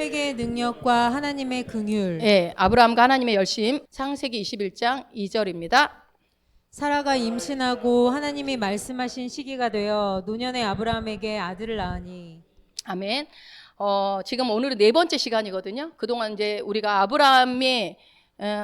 회개의 능력과 하나님의 긍휼. 예, 아브라함과 하나님의 열심. 창세기 21장 2절입니다. 사라가 임신하고 하나님이 말씀하신 시기가 되어 노년의 아브라함에게 아들을 낳으니. 아멘. 지금 오늘은 네 번째 시간이거든요. 그동안 이제 우리가 아브라함이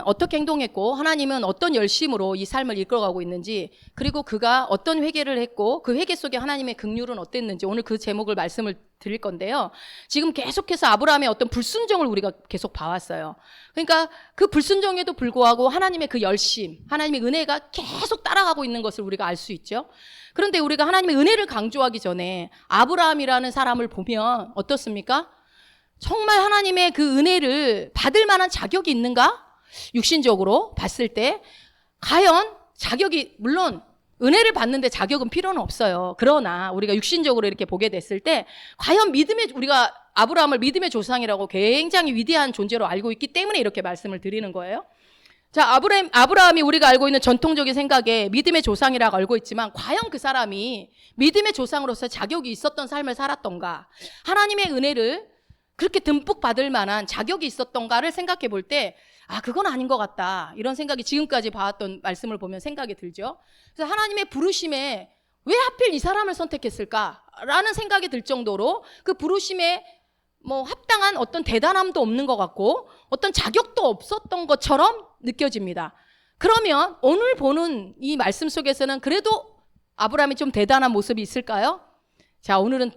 어떻게 행동했고 하나님은 어떤 열심으로 이 삶을 이끌어가고 있는지, 그리고 그가 어떤 회개를 했고 그 회개 속에 하나님의 긍휼은 어땠는지, 오늘 그 제목을 말씀을 드릴 건데요. 지금 계속해서 아브라함의 어떤 불순종을 우리가 계속 봐왔어요. 그러니까 그 불순종에도 불구하고 하나님의 그 열심, 하나님의 은혜가 계속 따라가고 있는 것을 우리가 알 수 있죠. 그런데 우리가 하나님의 은혜를 강조하기 전에 아브라함이라는 사람을 보면 어떻습니까? 정말 하나님의 그 은혜를 받을 만한 자격이 있는가? 육신적으로 봤을 때 과연 자격이, 물론 은혜를 받는데 자격은 필요는 없어요. 그러나 우리가 육신적으로 이렇게 보게 됐을 때 과연 우리가 아브라함을 믿음의 조상이라고 굉장히 위대한 존재로 알고 있기 때문에 이렇게 말씀을 드리는 거예요. 자, 아브라함이 우리가 알고 있는 전통적인 생각에 믿음의 조상이라고 알고 있지만, 과연 그 사람이 믿음의 조상으로서 자격이 있었던 삶을 살았던가, 하나님의 은혜를 그렇게 듬뿍 받을 만한 자격이 있었던가를 생각해 볼 때, 그건 아닌 것 같다, 이런 생각이 지금까지 봐왔던 말씀을 보면 생각이 들죠. 그래서 하나님의 부르심에 왜 하필 이 사람을 선택했을까라는 생각이 들 정도로 그 부르심에 합당한 어떤 대단함도 없는 것 같고 어떤 자격도 없었던 것처럼 느껴집니다. 그러면 오늘 보는 이 말씀 속에서는 그래도 아브라함이 좀 대단한 모습이 있을까요? 자, 오늘은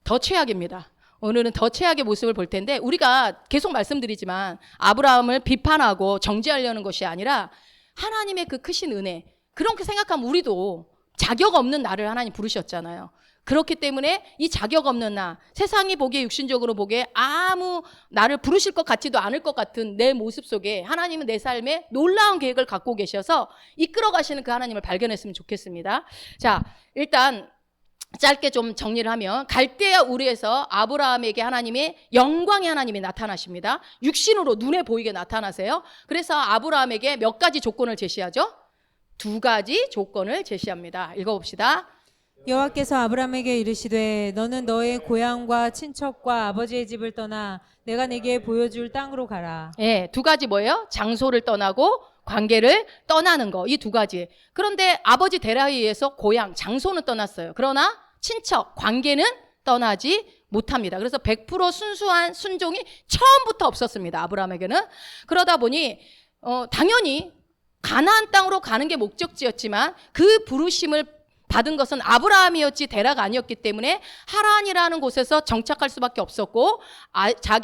더 최악입니다. 오늘은 더 최악의 모습을 볼 텐데, 우리가 계속 말씀드리지만 아브라함을 비판하고 정죄하려는 것이 아니라 하나님의 그 크신 은혜, 그렇게 생각하면 우리도 자격 없는 나를 하나님 부르셨잖아요. 그렇기 때문에 이 자격 없는 나, 세상이 보기에, 육신적으로 보기에 아무 나를 부르실 것 같지도 않을 것 같은 내 모습 속에 하나님은 내 삶에 놀라운 계획을 갖고 계셔서 이끌어 가시는 그 하나님을 발견했으면 좋겠습니다. 자, 일단 짧게 좀 정리를 하면, 갈대아 우르에서 아브라함에게 영광의 하나님이 나타나십니다. 육신으로 눈에 보이게 나타나세요. 그래서 아브라함에게 몇 가지 조건을 제시하죠? 두 가지 조건을 제시합니다. 읽어봅시다. 여호와께서 아브라함에게 이르시되 너는 너의 고향과 친척과 아버지의 집을 떠나 내가 네게 보여줄 땅으로 가라. 예, 두 가지 뭐예요? 장소를 떠나고 관계를 떠나는 거, 이 두 가지. 그런데 아버지 데라에 의해서 고향, 장소는 떠났어요. 그러나 친척, 관계는 떠나지 못합니다. 그래서 100% 순수한 순종이 처음부터 없었습니다, 아브라함에게는. 그러다 보니 당연히 가나안 땅으로 가는 게 목적지였지만 그 부르심을 받은 것은 아브라함이었지 데라가 아니었기 때문에 하란이라는 곳에서 정착할 수밖에 없었고,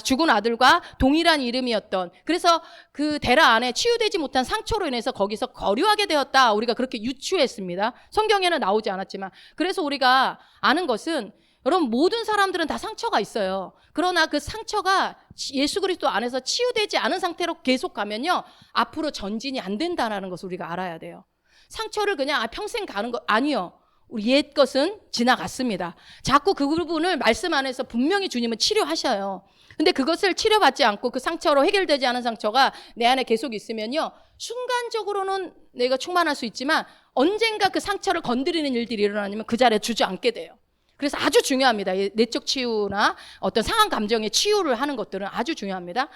죽은 아들과 동일한 이름이었던, 그래서 그 데라 안에 치유되지 못한 상처로 인해서 거기서 거류하게 되었다, 우리가 그렇게 유추했습니다. 성경에는 나오지 않았지만. 그래서 우리가 아는 것은, 여러분, 모든 사람들은 다 상처가 있어요. 그러나 그 상처가 예수 그리스도 안에서 치유되지 않은 상태로 계속 가면요, 앞으로 전진이 안 된다는 것을 우리가 알아야 돼요. 상처를 그냥 평생 가는 거 아니요. 우리 옛 것은 지나갔습니다. 자꾸 그 부분을 말씀 안에서 분명히 주님은 치료하셔요. 근데 그것을 치료받지 않고 그 상처로 해결되지 않은 상처가 내 안에 계속 있으면요, 순간적으로는 내가 충만할 수 있지만 언젠가 그 상처를 건드리는 일들이 일어나면 그 자리에 주저앉게 돼요. 그래서 아주 중요합니다. 내적 치유나 어떤 상한 감정의 치유를 하는 것들은 아주 중요합니다.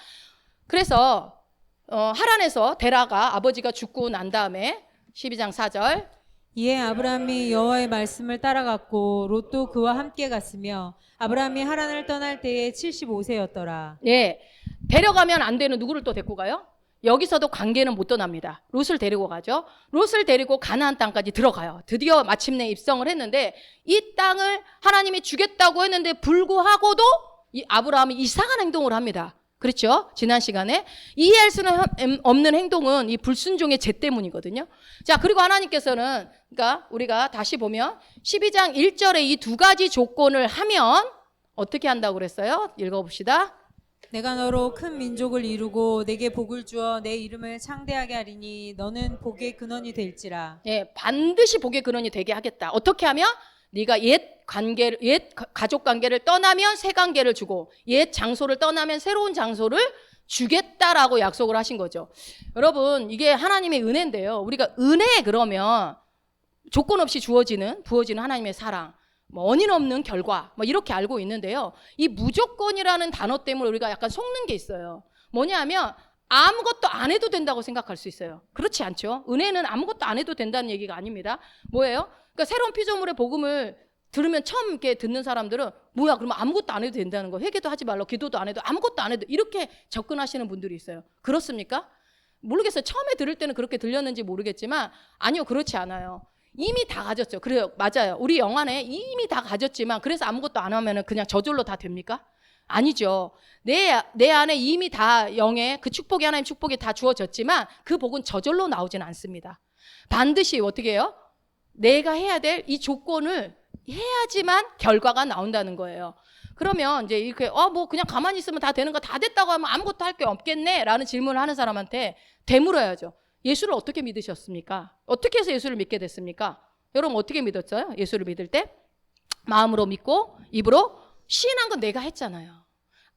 그래서 하란에서 데라가 아버지가 죽고 난 다음에 12장 4절, 이에 아브라함이 여호와의 말씀을 따라갔고 롯도 그와 함께 갔으며 아브라함이 하란을 떠날 때에 75세였더라. 예, 데려가면 안 되는 누구를 또 데리고 가요? 여기서도 관계는 못 떠납니다. 롯을 데리고 가죠. 롯을 데리고 가나안 땅까지 들어가요. 드디어 마침내 입성을 했는데, 이 땅을 하나님이 주겠다고 했는데 불구하고도 이 아브라함이 이상한 행동을 합니다. 그렇죠? 지난 시간에 이해할 수는 없는 행동은 이 불순종의 죄 때문이거든요. 자, 그리고 하나님께서는, 그러니까 우리가 다시 보면 12장 1절에 이 두 가지 조건을 하면 어떻게 한다고 그랬어요? 읽어봅시다. 내가 너로 큰 민족을 이루고 내게 복을 주어 내 이름을 창대하게 하리니 너는 복의 근원이 될지라. 예, 반드시 복의 근원이 되게 하겠다. 어떻게 하면? 네가 옛 가족 관계를 떠나면 새 관계를 주고, 옛 장소를 떠나면 새로운 장소를 주겠다라고 약속을 하신 거죠. 여러분, 이게 하나님의 은혜인데요. 우리가 은혜, 그러면 조건 없이 부어지는 하나님의 사랑, 뭐 원인 없는 결과 뭐 이렇게 알고 있는데요. 이 무조건이라는 단어 때문에 우리가 약간 속는 게 있어요. 뭐냐면 아무것도 안 해도 된다고 생각할 수 있어요. 그렇지 않죠? 은혜는 아무것도 안 해도 된다는 얘기가 아닙니다. 뭐예요? 그러니까 새로운 피조물의 복음을 들으면 처음 이렇게 듣는 사람들은 뭐야 그러면 아무것도 안 해도 된다는 거, 회개도 하지 말라, 기도도 안 해도, 아무것도 안 해도, 이렇게 접근하시는 분들이 있어요. 그렇습니까? 모르겠어요. 처음에 들을 때는 그렇게 들렸는지 모르겠지만 아니요, 그렇지 않아요. 이미 다 가졌죠. 그래요, 맞아요. 우리 영안에 이미 다 가졌지만 그래서 아무것도 안 하면 그냥 저절로 다 됩니까? 아니죠. 내 안에 이미 다 영의 그 축복이, 하나님 축복이 다 주어졌지만 그 복은 저절로 나오지는 않습니다. 반드시 어떻게 해요? 내가 해야 될 이 조건을 해야지만 결과가 나온다는 거예요. 그러면 이제 이렇게 뭐 그냥 가만히 있으면 다 되는 거, 다 됐다고 하면 아무것도 할 게 없겠네 라는 질문을 하는 사람한테 되물어야죠. 예수를 어떻게 믿으셨습니까? 어떻게 해서 예수를 믿게 됐습니까? 여러분 어떻게 믿었어요? 예수를 믿을 때 마음으로 믿고 입으로 시인한 건 내가 했잖아요.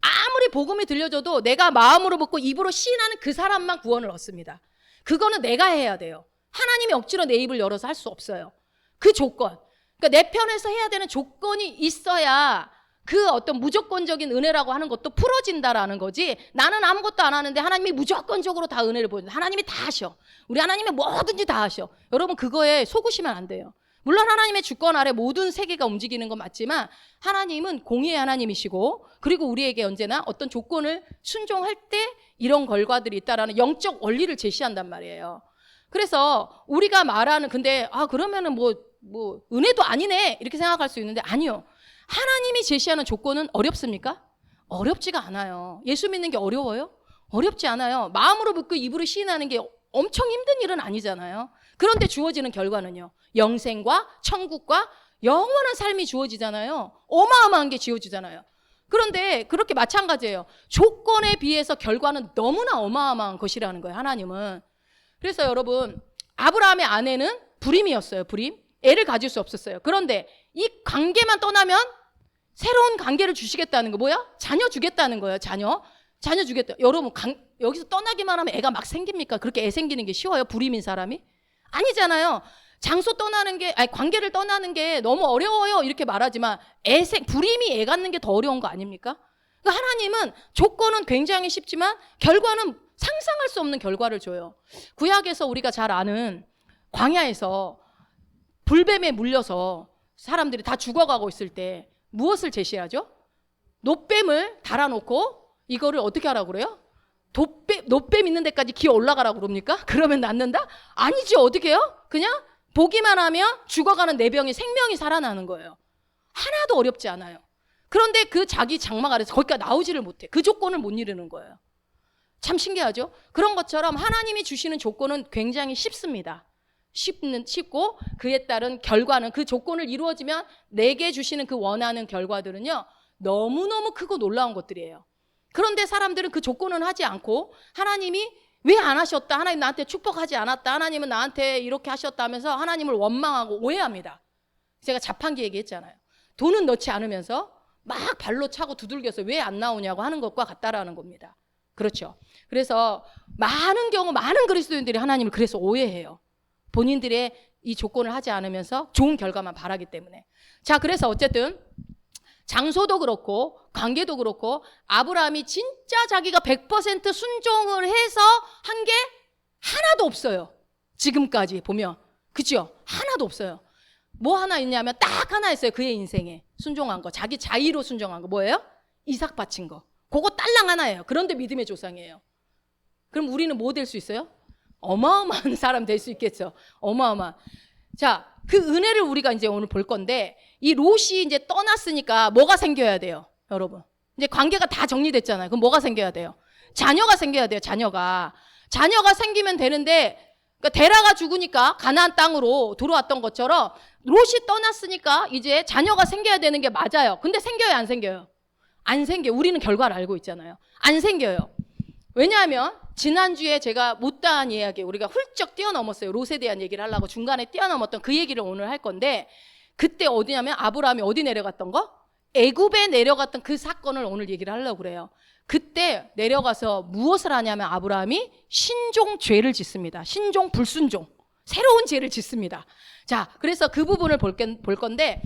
아무리 복음이 들려줘도 내가 마음으로 믿고 입으로 시인하는 그 사람만 구원을 얻습니다. 그거는 내가 해야 돼요. 하나님이 억지로 내 입을 열어서 할 수 없어요. 그 조건, 그러니까 내 편에서 해야 되는 조건이 있어야 그 어떤 무조건적인 은혜라고 하는 것도 풀어진다라는 거지. 나는 아무것도 안 하는데 하나님이 무조건적으로 다 은혜를 보여준다. 하나님이 다 하셔. 우리 하나님이 뭐든지 다 하셔. 여러분 그거에 속으시면 안 돼요. 물론 하나님의 주권 아래 모든 세계가 움직이는 건 맞지만 하나님은 공의의 하나님이시고, 그리고 우리에게 언제나 어떤 조건을 순종할 때 이런 결과들이 있다라는 영적 원리를 제시한단 말이에요. 그래서 우리가 말하는, 근데 그러면은 뭐 은혜도 아니네 이렇게 생각할 수 있는데 아니요. 하나님이 제시하는 조건은 어렵습니까? 어렵지가 않아요. 예수 믿는 게 어려워요? 어렵지 않아요. 마음으로 믿고 입으로 시인하는 게 엄청 힘든 일은 아니잖아요. 그런데 주어지는 결과는요, 영생과 천국과 영원한 삶이 주어지잖아요. 어마어마한 게 주어지잖아요. 그런데 그렇게 마찬가지예요. 조건에 비해서 결과는 너무나 어마어마한 것이라는 거예요, 하나님은. 그래서 여러분, 아브라함의 아내는 불임이었어요. 불임. 애를 가질 수 없었어요. 그런데 이 관계만 떠나면 새로운 관계를 주시겠다는 거, 뭐야? 자녀 주겠다는 거예요. 자녀 주겠다. 여러분 여기서 떠나기만 하면 애가 막 생깁니까? 그렇게 애 생기는 게 쉬워요? 불임인 사람이? 아니잖아요. 장소 떠나는 게, 관계를 떠나는 게 너무 어려워요 이렇게 말하지만 불임이 애 갖는 게 더 어려운 거 아닙니까? 그러니까 하나님은 조건은 굉장히 쉽지만 결과는 상상할 수 없는 결과를 줘요. 구약에서 우리가 잘 아는 광야에서 불뱀에 물려서 사람들이 다 죽어가고 있을 때 무엇을 제시하죠? 놋뱀을 달아놓고 이거를 어떻게 하라고 그래요? 놋뱀 있는 데까지 기어 올라가라고 그럽니까? 그러면 낫는다? 아니죠. 어떻게 해요? 그냥 보기만 하면 죽어가는 내 병이 생명이 살아나는 거예요. 하나도 어렵지 않아요. 그런데 그 자기 장막 아래서 거기까지 나오지를 못해. 그 조건을 못 이루는 거예요. 참 신기하죠? 그런 것처럼 하나님이 주시는 조건은 굉장히 쉽습니다. 쉽고 그에 따른 결과는, 그 조건을 이루어지면 내게 주시는 그 원하는 결과들은요, 너무너무 크고 놀라운 것들이에요. 그런데 사람들은 그 조건은 하지 않고 하나님이 왜 안 하셨다, 하나님 나한테 축복하지 않았다, 하나님은 나한테 이렇게 하셨다 하면서 하나님을 원망하고 오해합니다. 제가 자판기 얘기했잖아요. 돈은 넣지 않으면서 막 발로 차고 두들겨서 왜 안 나오냐고 하는 것과 같다라는 겁니다. 그렇죠. 그래서 많은 경우 많은 그리스도인들이 하나님을 그래서 오해해요. 본인들의 이 조건을 하지 않으면서 좋은 결과만 바라기 때문에. 자, 그래서 어쨌든 장소도 그렇고 관계도 그렇고 아브라함이 진짜 자기가 100% 순종을 해서 한 게 하나도 없어요. 지금까지 보면. 그죠? 하나도 없어요. 뭐 하나 있냐면 딱 하나 있어요. 그의 인생에 순종한 거, 자기 자의로 순종한 거. 뭐예요? 이삭 바친 거. 그거 딸랑 하나예요. 그런데 믿음의 조상이에요. 그럼 우리는 뭐 될 수 있어요? 어마어마한 사람 될 수 있겠죠. 어마어마한. 자, 그 은혜를 우리가 이제 오늘 볼 건데, 이 롯이 이제 떠났으니까 뭐가 생겨야 돼요, 여러분? 이제 관계가 다 정리됐잖아요. 그럼 뭐가 생겨야 돼요? 자녀가 생겨야 돼요. 자녀가 생기면 되는데, 그러니까 데라가 죽으니까 가나안 땅으로 들어왔던 것처럼 롯이 떠났으니까 이제 자녀가 생겨야 되는 게 맞아요. 근데 생겨요, 안 생겨요? 안 생겨요. 우리는 결과를 알고 있잖아요. 안 생겨요. 왜냐하면 지난주에 제가 못다한 이야기, 우리가 훌쩍 뛰어넘었어요. 롯에 대한 얘기를 하려고 중간에 뛰어넘었던 그 얘기를 오늘 할 건데, 그때 어디냐면 아브라함이 어디 내려갔던 거? 애굽에 내려갔던 그 사건을 오늘 얘기를 하려고 그래요. 그때 내려가서 무엇을 하냐면 아브라함이 신종죄를 짓습니다. 신종 불순종. 새로운 죄를 짓습니다. 자, 그래서 그 부분을 볼 건데,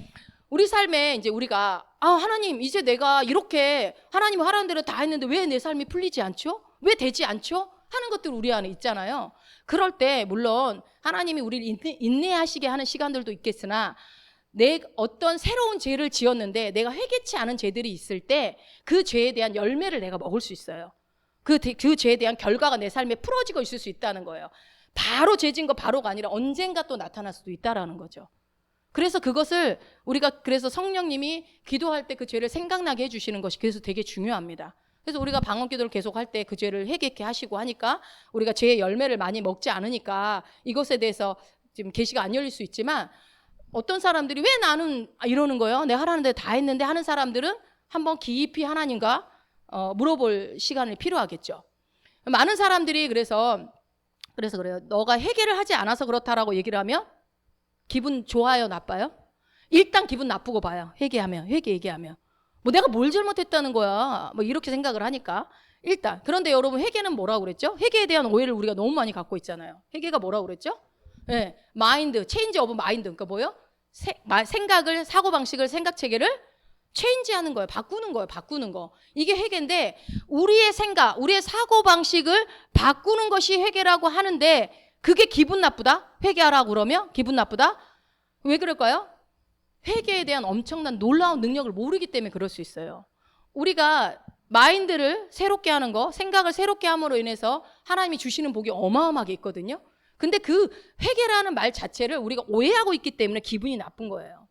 우리 삶에 이제 우리가 하나님 이제 내가 이렇게 하나님 하라는 대로 다 했는데 왜 내 삶이 풀리지 않죠? 왜 되지 않죠? 하는 것들 우리 안에 있잖아요. 그럴 때 물론 하나님이 우리를 인내하시게 하는 시간들도 있겠으나 내 어떤 새로운 죄를 지었는데 내가 회개치 않은 죄들이 있을 때 그 죄에 대한 열매를 내가 먹을 수 있어요. 그 죄에 대한 결과가 내 삶에 풀어지고 있을 수 있다는 거예요. 바로 죄진 거 바로가 아니라 언젠가 또 나타날 수도 있다라는 거죠. 그래서 그것을 우리가 그래서 성령님이 기도할 때 그 죄를 생각나게 해주시는 것이 그래서 되게 중요합니다. 그래서 우리가 방언 기도를 계속 할 때 그 죄를 회개케 하시고 하니까 우리가 죄의 열매를 많이 먹지 않으니까 이것에 대해서 지금 계시가 안 열릴 수 있지만 어떤 사람들이 왜 나는 이러는 거예요? 내가 하라는 데 다 했는데 하는 사람들은 한번 깊이 하나님과 물어볼 시간이 필요하겠죠. 많은 사람들이 그래서 그래요. 너가 회개를 하지 않아서 그렇다라고 얘기를 하면 기분 좋아요, 나빠요? 일단 기분 나쁘고 봐요. 회개 얘기하면. 뭐 내가 뭘 잘못했다는 거야. 뭐 이렇게 생각을 하니까. 일단. 그런데 여러분 회개는 뭐라고 그랬죠? 회개에 대한 오해를 우리가 너무 많이 갖고 있잖아요. 회개가 뭐라고 그랬죠? 네, 마인드, 체인지 오브 마인드. 그러니까 뭐예요? 생각을, 사고방식을, 생각체계를 체인지하는 거예요. 바꾸는 거. 이게 회개인데 우리의 생각, 우리의 사고방식을 바꾸는 것이 회개라고 하는데 그게 기분 나쁘다? 회개하라고 그러면 기분 나쁘다? 왜 그럴까요? 회개에 대한 엄청난 놀라운 능력을 모르기 때문에 그럴 수 있어요. 우리가 마인드를 새롭게 하는 거, 생각을 새롭게 함으로 인해서 하나님이 주시는 복이 어마어마하게 있거든요. 근데 그 회개라는 말 자체를 우리가 오해하고 있기 때문에 기분이 나쁜 거예요.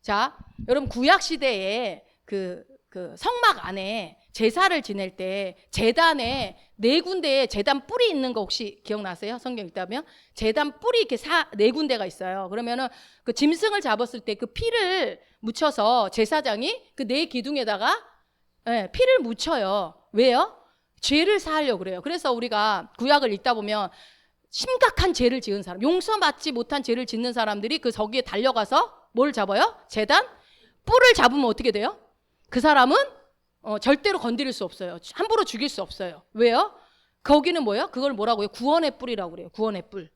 자, 여러분 구약 시대에 그 성막 안에 제사를 지낼 때 제단에 4군데에 제단 뿔이 있는 거 혹시 기억나세요? 성경 읽다면 제단 뿔이 이렇게 4군데가 있어요. 그러면은 그 짐승을 잡았을 때 그 피를 묻혀서 제사장이 그 4기둥에다가 피를 묻혀요. 왜요? 죄를 사하려고 그래요. 그래서 우리가 구약을 읽다 보면 심각한 죄를 지은 사람, 용서받지 못한 죄를 짓는 사람들이 그 저기에 달려가서 뭘 잡아요? 제단 뿔을 잡으면 어떻게 돼요? 그 사람은 절대로 건드릴 수 없어요. 함부로 죽일 수 없어요. 왜요? 거기는 뭐예요? 그걸 뭐라고 해요? 구원의 뿔이라고 그래요. 구원의 뿔.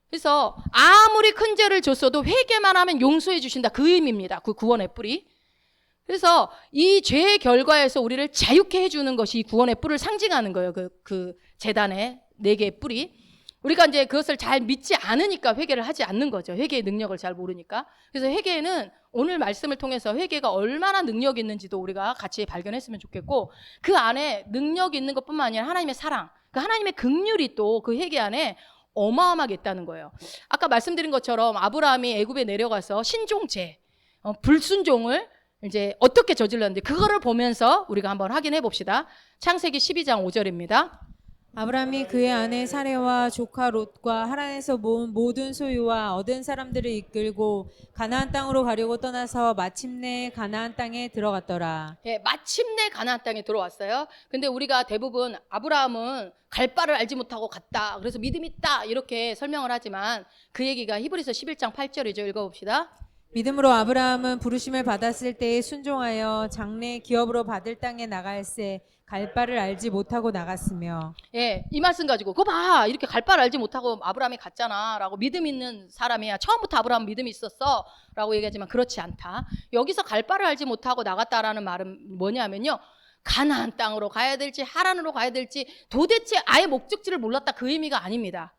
그래서 아무리 큰 죄를 줬어도 회개만 하면 용서해 주신다. 그 의미입니다. 그 구원의 뿔이. 그래서 이 죄의 결과에서 우리를 자유케 해주는 것이 이 구원의 뿔을 상징하는 거예요. 그 제단의 4개의 뿔이. 우리가 이제 그것을 잘 믿지 않으니까 회개를 하지 않는 거죠. 회개의 능력을 잘 모르니까. 그래서 회개는 오늘 말씀을 통해서 회개가 얼마나 능력이 있는지도 우리가 같이 발견했으면 좋겠고 그 안에 능력이 있는 것뿐만 아니라 하나님의 사랑, 그 하나님의 긍휼이 또 그 회개 안에 어마어마하게 있다는 거예요. 아까 말씀드린 것처럼 아브라함이 애굽에 내려가서 신종죄, 불순종을 이제 어떻게 저질렀는지 그거를 보면서 우리가 한번 확인해 봅시다. 창세기 12장 5절입니다. 아브라함이 그의 아내 사레와 조카 롯과 하란에서 모은 모든 소유와 얻은 사람들을 이끌고 가나안 땅으로 가려고 떠나서 마침내 가나안 땅에 들어갔더라. 예, 마침내 가나안 땅에 들어왔어요. 근데 우리가 대부분 아브라함은 갈 바를 알지 못하고 갔다. 그래서 믿음이 있다. 이렇게 설명을 하지만 그 얘기가 히브리서 11장 8절이죠. 읽어봅시다. 믿음으로 아브라함은 부르심을 받았을 때에 순종하여 장래 기업으로 받을 땅에 나갈새 갈 바를 알지 못하고 나갔으며. 예, 이 말씀 가지고 그거 봐 이렇게 갈 바를 알지 못하고 아브라함이 갔잖아 라고 믿음 있는 사람이야. 처음부터 아브라함 믿음이 있었어 라고 얘기하지만 그렇지 않다. 여기서 갈 바를 알지 못하고 나갔다라는 말은 뭐냐면요, 가나안 땅으로 가야 될지 하란으로 가야 될지 도대체 아예 목적지를 몰랐다, 그 의미가 아닙니다.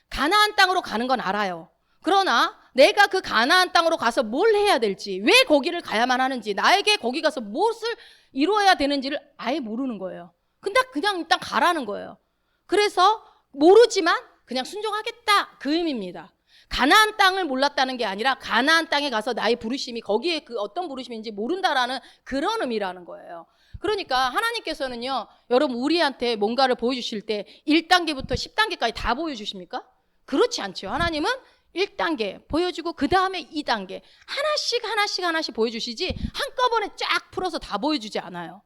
가나안 땅으로 가는 건 알아요. 그러나 내가 그 가나안 땅으로 가서 뭘 해야 될지, 왜 거기를 가야만 하는지, 나에게 거기 가서 무엇을 이루어야 되는지를 아예 모르는 거예요. 근데 그냥 일단 가라는 거예요. 그래서 모르지만 그냥 순종하겠다, 그 의미입니다. 가나안 땅을 몰랐다는 게 아니라 가나안 땅에 가서 나의 부르심이 거기에 그 어떤 부르심인지 모른다라는 그런 의미라는 거예요. 그러니까 하나님께서는요, 여러분 우리한테 뭔가를 보여주실 때 1단계부터 10단계까지 다 보여주십니까? 그렇지 않죠. 하나님은 1단계 보여주고 그 다음에 2단계 하나씩 보여주시지 한꺼번에 쫙 풀어서 다 보여주지 않아요.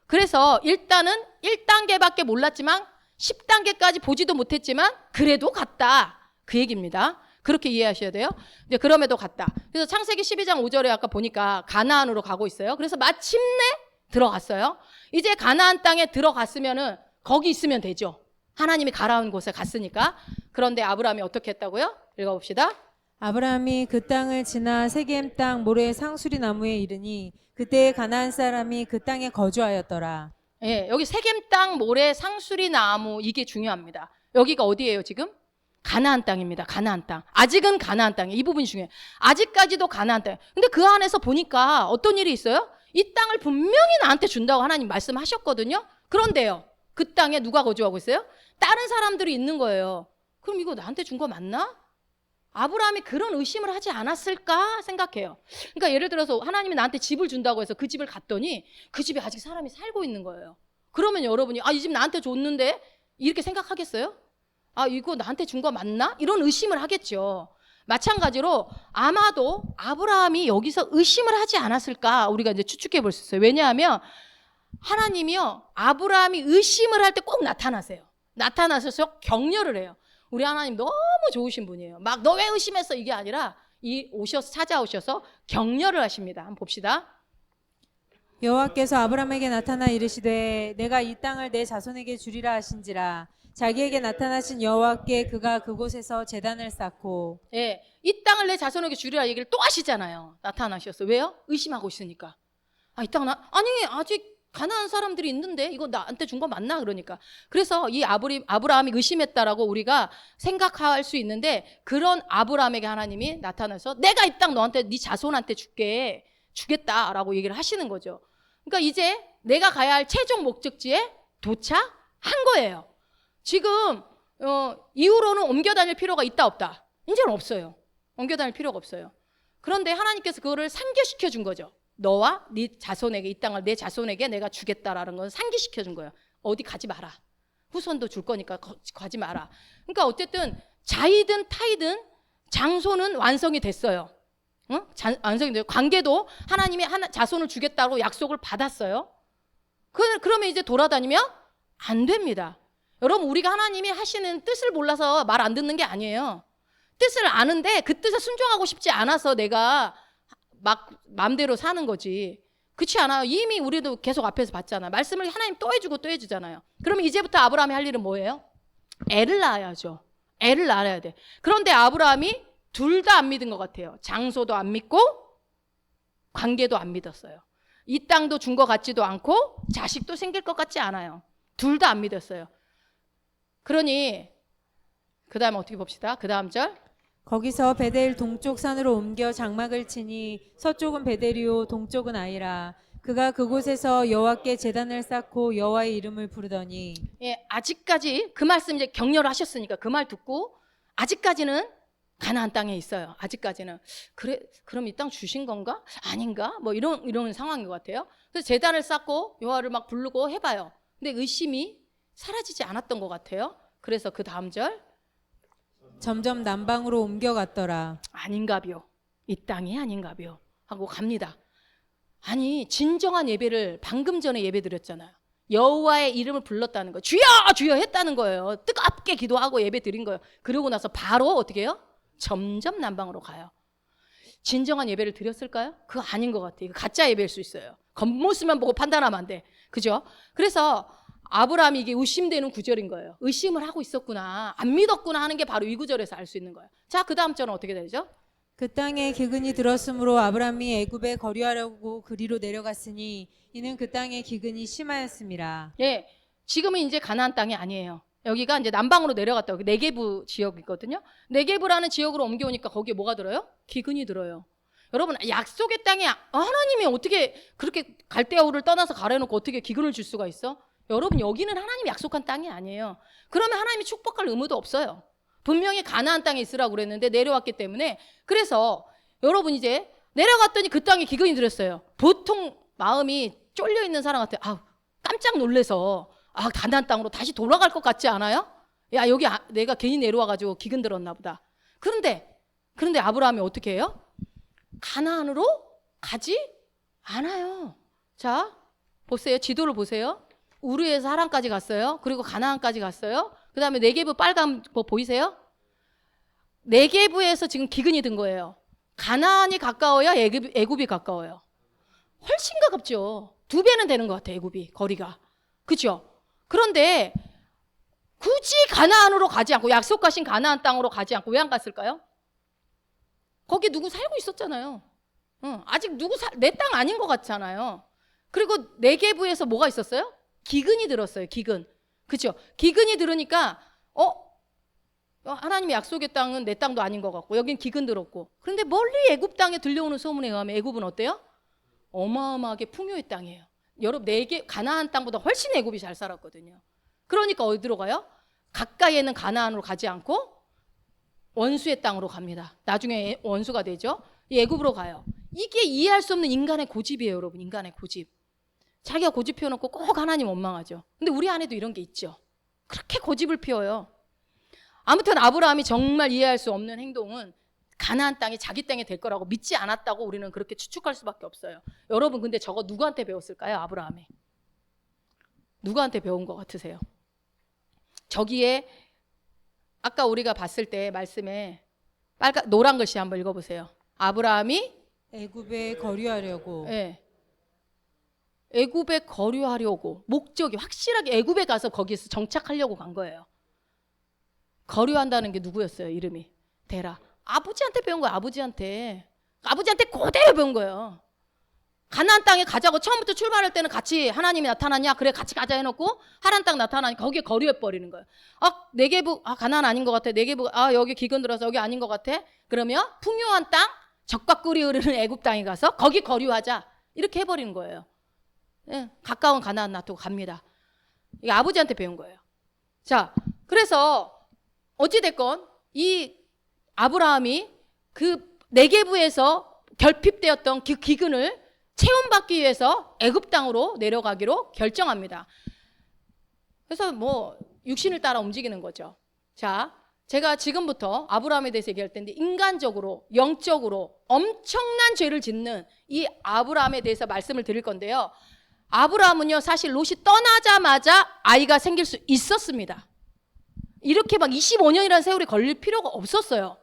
그래서 일단은 1단계밖에 몰랐지만 10단계까지 보지도 못했지만 그래도 갔다, 그 얘기입니다. 그렇게 이해하셔야 돼요. 이제 그럼에도 갔다. 그래서 창세기 12장 5절에 아까 보니까 가나안으로 가고 있어요. 그래서 마침내 들어갔어요. 이제 가나안 땅에 들어갔으면은 거기 있으면 되죠. 하나님이 가라온 곳에 갔으니까. 그런데 아브라함이 어떻게 했다고요? 읽어봅시다. 아브라함이 그 땅을 지나 세겜 땅 모래 상수리 나무에 이르니 그때 가나안 사람이 그 땅에 거주하였더라. 예, 여기 세겜 땅 모래 상수리 나무 이게 중요합니다. 여기가 어디예요 지금? 가나안 땅입니다. 가나안 땅. 아직은 가나안 땅이에요. 이 부분이 중요해요. 아직까지도 가나안 땅. 근데 그 안에서 보니까 어떤 일이 있어요? 이 땅을 분명히 나한테 준다고 하나님 말씀하셨거든요. 그런데요, 그 땅에 누가 거주하고 있어요? 다른 사람들이 있는 거예요. 그럼 이거 나한테 준 거 맞나? 아브라함이 그런 의심을 하지 않았을까 생각해요. 그러니까 예를 들어서 하나님이 나한테 집을 준다고 해서 그 집을 갔더니 그 집에 아직 사람이 살고 있는 거예요. 그러면 여러분이 이 집 나한테 줬는데 이렇게 생각하겠어요? 이거 나한테 준 거 맞나? 이런 의심을 하겠죠. 마찬가지로 아마도 아브라함이 여기서 의심을 하지 않았을까 우리가 이제 추측해 볼 수 있어요. 왜냐하면 하나님이요, 아브라함이 의심을 할 때 꼭 나타나세요. 나타나셔서 격려를 해요. 우리 하나님 너무 좋으신 분이에요. 막 너 왜 의심했어 이게 아니라 찾아오셔서 격려를 하십니다. 한번 봅시다. 여호와께서 아브라함에게 나타나 이르시되 내가 이 땅을 내 자손에게 주리라 하신지라. 자기에게 나타나신 여호와께 그가 그곳에서 제단을 쌓고. 예, 이 땅을 내 자손에게 주리라 얘기를 또 하시잖아요. 나타나셨어요. 왜요? 의심하고 있으니까. 이 땅 아니 아직 가나안 사람들이 있는데 이거 나한테 준 거 맞나? 그러니까. 그래서 이 아브라함이 의심했다라고 우리가 생각할 수 있는데, 그런 아브라함에게 하나님이 나타나서 내가 이 땅 너한테 네 자손한테 주겠다라고 얘기를 하시는 거죠. 그러니까 이제 내가 가야 할 최종 목적지에 도착한 거예요. 지금 이후로는 옮겨 다닐 필요가 있다 없다? 이제는 없어요. 옮겨 다닐 필요가 없어요. 그런데 하나님께서 그거를 상기시켜 준 거죠. 너와 네 자손에게, 이 땅을 내 자손에게 내가 주겠다라는 건 상기시켜 준 거예요. 어디 가지 마라. 후손도 줄 거니까 가지 마라. 그러니까 어쨌든 자이든 타이든 장소는 완성이 됐어요. 완성이 돼요. 관계도 하나님이 자손을 주겠다고 약속을 받았어요. 그러면 이제 돌아다니면 안 됩니다. 여러분, 우리가 하나님이 하시는 뜻을 몰라서 말 안 듣는 게 아니에요. 뜻을 아는데 그 뜻에 순종하고 싶지 않아서 내가 막 마음대로 사는 거지. 그렇지 않아요? 이미 우리도 계속 앞에서 봤잖아요. 말씀을 하나님 또 해주고 또 해주잖아요. 그러면 이제부터 아브라함이 할 일은 뭐예요? 애를 낳아야죠. 애를 낳아야 돼. 그런데 아브라함이 둘 다 안 믿은 것 같아요. 장소도 안 믿고 관계도 안 믿었어요. 이 땅도 준 것 같지도 않고 자식도 생길 것 같지 않아요. 둘 다 안 믿었어요. 그러니 그 다음 어떻게 봅시다. 그 다음 절. 거기서 베델 동쪽 산으로 옮겨 장막을 치니 서쪽은 베델이요 동쪽은 아이라. 그가 그곳에서 여호와께 제단을 쌓고 여호와의 이름을 부르더니. 예, 아직까지 그 말씀 이제 격려를 하셨으니까 그 말 듣고 아직까지는 가나안 땅에 있어요. 아직까지는. 그래, 그럼 이 땅 주신 건가? 아닌가? 뭐 이런 상황인 것 같아요. 그래서 제단을 쌓고 여호와를 막 부르고 해봐요. 근데 의심이 사라지지 않았던 것 같아요. 그래서 그 다음 절. 점점 남방으로 옮겨갔더라. 아닌가비요. 이 땅이 아닌가비요. 하고 갑니다. 아니, 진정한 예배를 방금 전에 예배 드렸잖아요. 여호와의 이름을 불렀다는 거예요. 주여 주여 했다는 거예요. 뜨겁게 기도하고 예배 드린 거예요. 그러고 나서 바로 어떻게 해요? 점점 남방으로 가요. 진정한 예배를 드렸을까요? 그거 아닌 것 같아요. 이거 가짜 예배일 수 있어요. 겉모습만 보고 판단하면 안 돼. 그죠? 그래서 아브라함이 이게 의심되는 구절인 거예요. 의심을 하고 있었구나, 안 믿었구나 하는 게 바로 이 구절에서 알 수 있는 거예요. 자, 그 다음 절은 어떻게 되죠? 그 땅에 기근이 들었으므로 아브라함이 애굽에 거류하려고 그리로 내려갔으니 이는 그 땅에 기근이 심하였음이라. 예, 지금은 이제 가나안 땅이 아니에요. 여기가 이제 남방으로 내려갔다. 네게부 지역이거든요. 네게부라는 지역으로 옮겨오니까 거기에 뭐가 들어요? 기근이 들어요. 여러분, 약속의 땅에 하나님이 어떻게 그렇게 갈대아우를 떠나서 가려놓고 어떻게 기근을 줄 수가 있어? 여러분, 여기는 하나님이 약속한 땅이 아니에요. 그러면 하나님이 축복할 의무도 없어요. 분명히 가나안 땅에 있으라고 그랬는데 내려왔기 때문에. 그래서 여러분, 이제 내려갔더니 그 땅에 기근이 들었어요. 보통 마음이 쫄려 있는 사람 같아요. 깜짝 놀래서 가나안 땅으로 다시 돌아갈 것 같지 않아요? 야, 여기 내가 괜히 내려와가지고 기근 들었나 보다. 그런데 아브라함이 어떻게 해요? 가나안으로 가지 않아요. 자, 보세요. 지도를 보세요. 우르에서 하란까지 갔어요. 그리고 가나안까지 갔어요. 그 다음에 네게부 빨간 거 보이세요? 네게부에서 지금 기근이 든 거예요. 가나안이 가까워요? 애굽이 가까워요? 훨씬 가깝죠. 2배는 되는 것 같아요. 애굽이 거리가. 그렇죠? 그런데 굳이 가나안으로 가지 않고, 약속하신 가나안 땅으로 가지 않고 왜 안 갔을까요? 거기 누구 살고 있었잖아요. 아직 내 땅 아닌 것 같잖아요. 그리고 네게부에서 뭐가 있었어요? 기근이 들었어요. 기근. 그렇죠? 기근이 들으니까 하나님의 약속의 땅은 내 땅도 아닌 것 같고 여긴 기근 들었고, 그런데 멀리 애굽 땅에 들려오는 소문에 의하면 애굽은 어때요? 어마어마하게 풍요의 땅이에요. 여러분, 가나안 땅보다 훨씬 애굽이 잘 살았거든요. 그러니까 어디로 가요? 가까이에 있는 가나안으로 가지 않고 원수의 땅으로 갑니다. 나중에 원수가 되죠. 이 애굽으로 가요. 이게 이해할 수 없는 인간의 고집이에요, 여러분. 인간의 고집. 자기가 고집 피워놓고 꼭 하나님 원망하죠. 근데 우리 안에도 이런 게 있죠. 그렇게 고집을 피워요. 아무튼 아브라함이 정말 이해할 수 없는 행동은 가나안 땅이 자기 땅이 될 거라고 믿지 않았다고 우리는 그렇게 추측할 수밖에 없어요. 여러분, 근데 저거 누구한테 배웠을까요? 아브라함이. 누구한테 배운 것 같으세요? 저기에 아까 우리가 봤을 때 말씀에 노란 글씨 한번 읽어보세요. 아브라함이 애굽에 거류하려고. 네. 애굽에 거류하려고, 목적이 확실하게 애굽에 가서 거기서 정착하려고 간 거예요. 거류한다는 게 누구였어요? 이름이 데라. 아버지한테 배운 거예요. 아버지한테 그대로 배운 거예요. 가나안 땅에 가자고 처음부터 출발할 때는 같이 하나님이 나타났냐? 그래, 같이 가자 해놓고 하란 땅 나타나니까 거기에 거류해 버리는 거예요. 네게부, 가나안 아닌 것 같아. 네게부, 여기 기근 들어서 여기 아닌 것 같아. 그러면 풍요한 땅, 적과 꿀이 흐르는 애굽 땅에 가서 거기 거류하자, 이렇게 해버리는 거예요. 예, 가까운 가나안 놔두고 갑니다. 이게 아버지한테 배운 거예요. 자, 그래서 어찌됐건 이 아브라함이 그 네게부에서 결핍되었던 그 기근을 체험받기 위해서 애굽 땅으로 내려가기로 결정합니다. 그래서 뭐 육신을 따라 움직이는 거죠. 자, 제가 지금부터 아브라함에 대해서 얘기할 텐데, 인간적으로, 영적으로 엄청난 죄를 짓는 이 아브라함에 대해서 말씀을 드릴 건데요. 아브라함은요, 사실 롯이 떠나자마자 아이가 생길 수 있었습니다. 이렇게 막 25년이라는 세월이 걸릴 필요가 없었어요.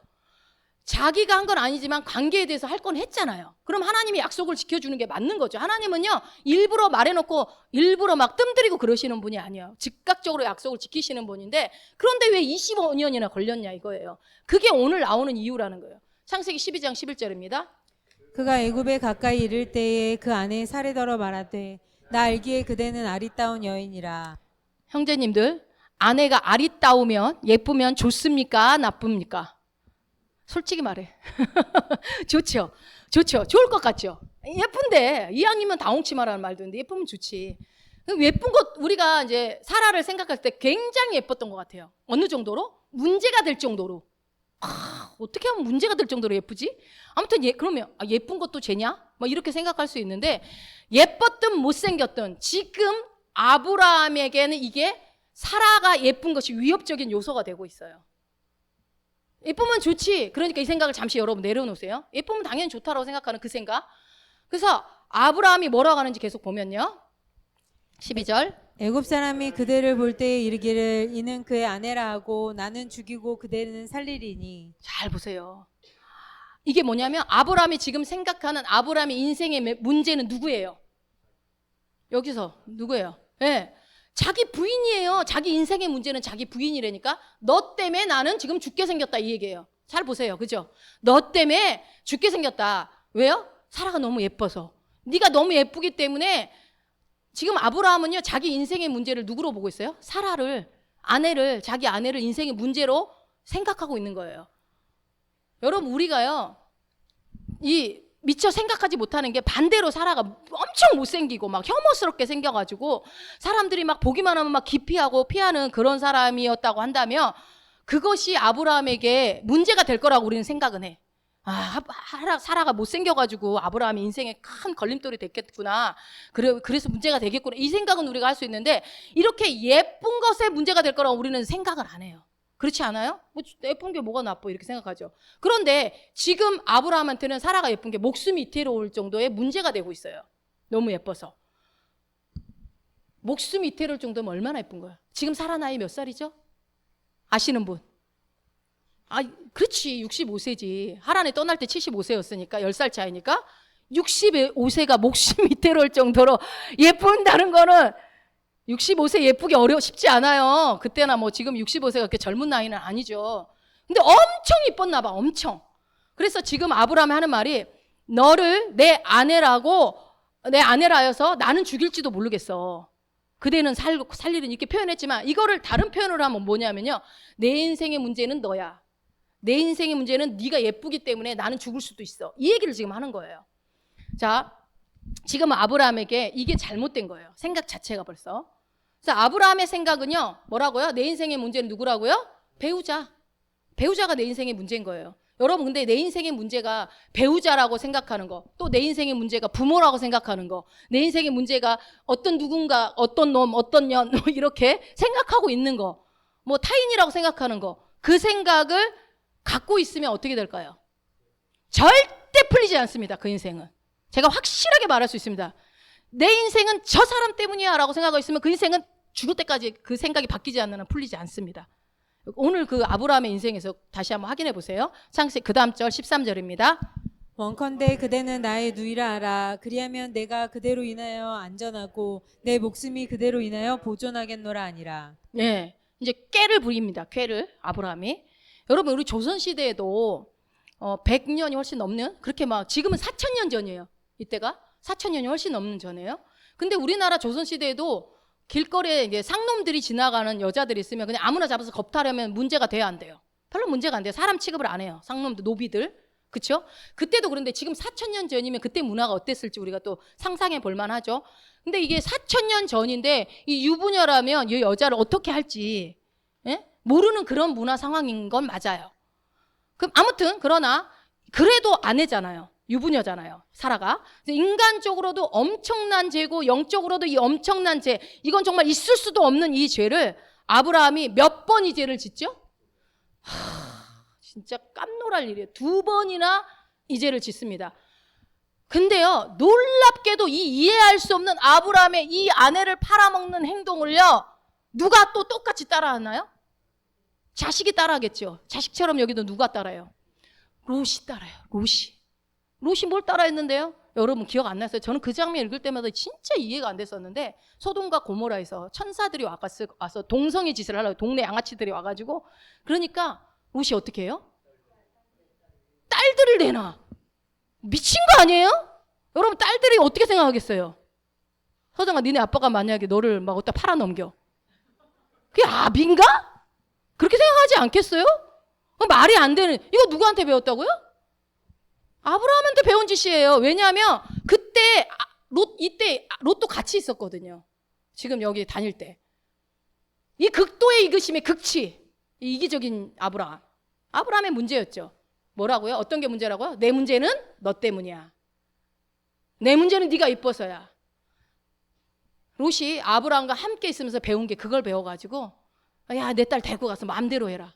자기가 한 건 아니지만 관계에 대해서 할 건 했잖아요. 그럼 하나님이 약속을 지켜주는 게 맞는 거죠. 하나님은요, 일부러 말해놓고 일부러 막 뜸들이고 그러시는 분이 아니에요. 즉각적으로 약속을 지키시는 분인데, 그런데 왜 25년이나 걸렸냐 이거예요. 그게 오늘 나오는 이유라는 거예요. 창세기 12장 11절입니다. 그가 애굽에 가까이 이를 때에 그 아내 사레더러 말하되 나 알기에 그대는 아리따운 여인이라. 형제님들, 아내가 아리따우면 예쁘면 좋습니까? 나쁩니까? 솔직히 말해. 좋죠. 좋을 것 같죠. 예쁜데, 이왕이면 다홍치마라는 말도 있는데 예쁘면 좋지. 예쁜 것, 우리가 이제 사라를 생각할 때 굉장히 예뻤던 것 같아요. 어느 정도로? 문제가 될 정도로. 어떻게 하면 문제가 될 정도로 예쁘지? 아무튼 그러면 예쁜 것도 죄냐? 뭐 이렇게 생각할 수 있는데, 예뻤든 못생겼든 지금 아브라함에게는 이게 사라가 예쁜 것이 위협적인 요소가 되고 있어요. 예쁘면 좋지. 그러니까 이 생각을 잠시 여러분 내려놓으세요. 예쁘면 당연히 좋다라고 생각하는 그 생각. 그래서 아브라함이 뭐라고 하는지 계속 보면요. 12절. 애굽 사람이 그대를 볼 때에 이르기를 이는 그의 아내라 하고 나는 죽이고 그대는 살리리니. 잘 보세요. 이게 뭐냐면 아브라함이 지금 생각하는 아브라함의 인생의 문제는 누구예요? 여기서 누구예요? 네. 자기 부인이에요. 자기 인생의 문제는 자기 부인이라니까. 너 때문에 나는 지금 죽게 생겼다, 이 얘기예요. 잘 보세요. 그죠? 너 때문에 죽게 생겼다. 왜요? 사라가 너무 예뻐서. 네가 너무 예쁘기 때문에. 지금 아브라함은요, 자기 인생의 문제를 누구로 보고 있어요? 사라를, 자기 아내를 인생의 문제로 생각하고 있는 거예요. 여러분, 우리가요, 미처 생각하지 못하는 게 반대로 사라가 엄청 못생기고 막 혐오스럽게 생겨가지고 사람들이 막 보기만 하면 막 기피하고 피하는 그런 사람이었다고 한다면, 그것이 아브라함에게 문제가 될 거라고 우리는 생각은 해. 사라가 못생겨가지고 아브라함이 인생에 큰 걸림돌이 됐겠구나. 그래서 문제가 되겠구나. 이 생각은 우리가 할 수 있는데, 이렇게 예쁜 것에 문제가 될 거라고 우리는 생각을 안 해요. 그렇지 않아요? 뭐 예쁜 게 뭐가 나빠 이렇게 생각하죠. 그런데 지금 아브라함한테는 사라가 예쁜 게 목숨이 이태로울 정도의 문제가 되고 있어요. 너무 예뻐서. 목숨이 이태로울 정도면 얼마나 예쁜 거야. 지금 사라 나이 몇 살이죠? 아시는 분? 그렇지, 65세지. 하란에 떠날 때 75세였으니까 10살 차이니까 65세가 목숨이 이태로울 정도로 예쁜다는 거는 65세 예쁘기 쉽지 않아요. 그때나 뭐 지금 65세가 그렇게 젊은 나이는 아니죠. 근데 엄청 이뻤나 봐, 엄청. 그래서 지금 아브라함이 하는 말이 너를 내 아내라여서 나는 죽일지도 모르겠어. 그대는 살 일은 이렇게 표현했지만 이거를 다른 표현으로 하면 뭐냐면요. 내 인생의 문제는 너야. 내 인생의 문제는 네가 예쁘기 때문에 나는 죽을 수도 있어. 이 얘기를 지금 하는 거예요. 자, 지금 아브라함에게 이게 잘못된 거예요. 생각 자체가 벌써. 그래서 아브라함의 생각은요. 뭐라고요? 내 인생의 문제는 누구라고요? 배우자. 배우자가 내 인생의 문제인 거예요. 여러분 근데 내 인생의 문제가 배우자라고 생각하는 거, 또 내 인생의 문제가 부모라고 생각하는 거, 내 인생의 문제가 어떤 누군가, 어떤 놈, 어떤 년 이렇게 생각하고 있는 거, 뭐 타인이라고 생각하는 거, 그 생각을 갖고 있으면 어떻게 될까요? 절대 풀리지 않습니다. 그 인생은. 제가 확실하게 말할 수 있습니다. 내 인생은 저 사람 때문이야 라고 생각하고 있으면 그 인생은 죽을 때까지 그 생각이 바뀌지 않는 한 풀리지 않습니다. 오늘 그 아브라함의 인생에서 다시 한번 확인해 보세요. 창세기 그 다음 절 13절입니다. 원컨대 그대는 나의 누이라 알아. 그리하면 내가 그대로 인하여 안전하고 내 목숨이 그대로 인하여 보존하겠노라 아니라. 네, 이제 꾀를 부립니다. 꾀를 아브라함이. 여러분 우리 조선시대에도 100년이 훨씬 넘는, 그렇게 막 지금은 4000년 전이에요. 이때가 4000년이 훨씬 넘는 전이에요. 근데 우리나라 조선시대에도 길거리에 이제 상놈들이 지나가는 여자들이 있으면 그냥 아무나 잡아서 겁탈하면 문제가 돼야 안 돼요. 별로 문제가 안 돼요. 사람 취급을 안 해요. 상놈들, 노비들. 그쵸? 그때도 그런데 지금 4000년 전이면 그때 문화가 어땠을지 우리가 또 상상해 볼 만하죠. 근데 이게 4000년 전인데 이 유부녀라면 이 여자를 어떻게 할지 모르는 그런 문화 상황인 건 맞아요. 그럼 아무튼 그러나 그래도 아내잖아요. 유부녀잖아요. 사라가. 인간적으로도 엄청난 죄고 영적으로도 이 엄청난 죄, 이건 정말 있을 수도 없는 이 죄를 아브라함이 몇 번 이 죄를 짓죠? 진짜 깜놀할 일이에요. 2번이나 이 죄를 짓습니다. 근데요, 놀랍게도 이 이해할 수 없는 아브라함의 이 아내를 팔아먹는 행동을요, 누가 또 똑같이 따라하나요? 자식이 따라하겠죠. 자식처럼 여기도 누가 따라요? 롯이 따라요. 롯이 뭘 따라했는데요? 여러분 기억 안 나세요? 저는 그 장면 읽을 때마다 진짜 이해가 안 됐었는데, 소돔과 고모라에서 천사들이 와서 동성애 짓을 하려고, 동네 양아치들이 와가지고, 그러니까 롯이 어떻게 해요? 딸들을 내놔. 미친 거 아니에요? 여러분 딸들이 어떻게 생각하겠어요? 서정아, 니네 아빠가 만약에 너를 막 어디다 팔아넘겨, 그게 아비인가? 그렇게 생각하지 않겠어요? 말이 안 되는, 이거 누구한테 배웠다고요? 아브라함한테 배운 짓이에요. 왜냐하면 그때 이때 롯도 같이 있었거든요. 지금 여기 다닐 때. 이 극도의 이기심의 극치, 이 이기적인 아브라함의 문제였죠. 뭐라고요? 어떤 게 문제라고요? 내 문제는 너 때문이야. 내 문제는 네가 이뻐서야. 롯이 아브라함과 함께 있으면서 배운 게 그걸 배워가지고, 야, 내 딸 데리고 가서 마음대로 해라.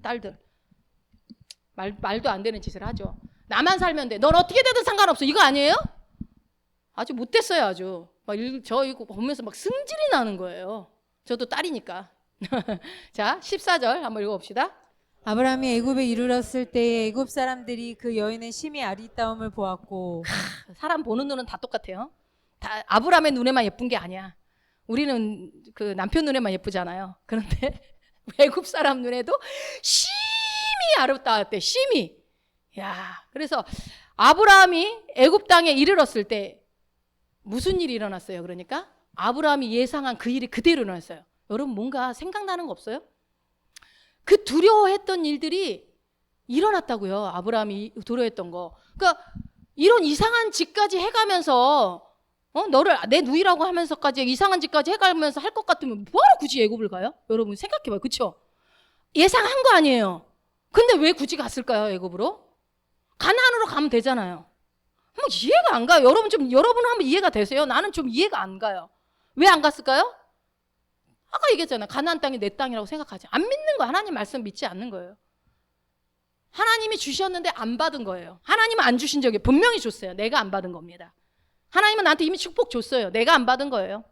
딸들 말도 안 되는 짓을 하죠. 나만 살면 돼. 넌 어떻게 되든 상관없어. 이거 아니에요? 아주 못됐어요. 아주 저 이거 보면서 막 승질이 나는 거예요. 저도 딸이니까. 자, 14절 한번 읽어봅시다. 아브라함이 애굽에 이르렀을 때에 애굽 사람들이 그 여인의 심히 아리따움을 보았고. 사람 보는 눈은 다 똑같아요. 다 아브라함의 눈에만 예쁜 게 아니야. 우리는 그 남편 눈에만 예쁘잖아요. 그런데 애굽 사람 눈에도 심히 아름다웠대. 심히. 야, 그래서 아브라함이 애굽 땅에 이르렀을 때 무슨 일이 일어났어요? 그러니까 아브라함이 예상한 그 일이 그대로 일어났어요. 여러분 뭔가 생각나는 거 없어요? 그 두려워했던 일들이 일어났다고요. 아브라함이 두려워했던 거. 그러니까 이런 이상한 짓까지 해가면서 너를 내 누이라고 하면서까지 이상한 짓까지 해가면서 할 것 같으면 뭐하러 굳이 애굽을 가요? 여러분 생각해봐요. 그렇죠? 예상한 거 아니에요. 근데 왜 굳이 갔을까요? 애굽으로? 가나안으로 가면 되잖아요. 뭐 이해가 안 가요. 여러분 한번 이해가 되세요? 나는 좀 이해가 안 가요. 왜 안 갔을까요? 아까 얘기했잖아요. 가나안 땅이 내 땅이라고 생각하지. 안 믿는 거, 하나님 말씀 믿지 않는 거예요. 하나님이 주셨는데 안 받은 거예요. 하나님은 안 주신 적이 분명히 줬어요. 내가 안 받은 겁니다. 하나님은 나한테 이미 축복 줬어요. 내가 안 받은 거예요.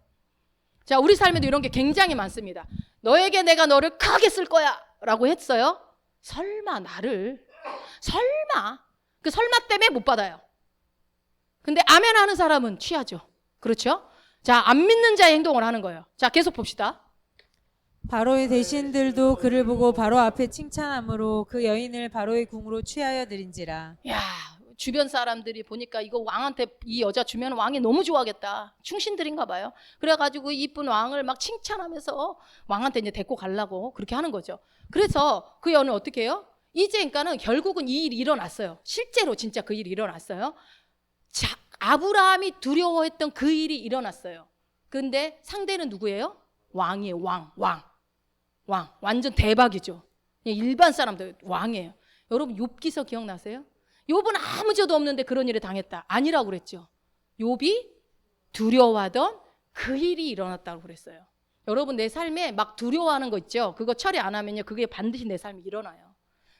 자, 우리 삶에도 이런 게 굉장히 많습니다. 너에게 내가 너를 크게 쓸 거야 라고 했어요. 설마 나를, 설마, 그 설마 때문에 못 받아요. 근데 아멘 하는 사람은 취하죠. 그렇죠? 자, 안 믿는 자의 행동을 하는 거예요. 자, 계속 봅시다. 바로의 대신들도 그를 보고 바로 앞에 칭찬함으로 그 여인을 바로의 궁으로 취하여 드린지라. 야, 주변 사람들이 보니까 이거 왕한테 이 여자 주면 왕이 너무 좋아하겠다. 충신들인가 봐요. 그래가지고 이쁜 왕을 막 칭찬하면서 왕한테 이제 데리고 가려고 그렇게 하는 거죠. 그래서 그 여인은 어떻게 해요? 이제 그러니까는 결국은 이 일이 일어났어요. 실제로 진짜 그 일이 일어났어요. 자, 아브라함이 두려워했던 그 일이 일어났어요. 근데 상대는 누구예요? 왕이에요. 왕. 완전 대박이죠. 그냥 일반 사람들 왕이에요. 여러분 욥기서 기억나세요? 욥은 아무 죄도 없는데 그런 일을 당했다. 아니라고 그랬죠. 욥이 두려워하던 그 일이 일어났다고 그랬어요. 여러분 내 삶에 막 두려워하는 거 있죠. 그거 처리 안 하면요, 그게 반드시 내 삶에 일어나요.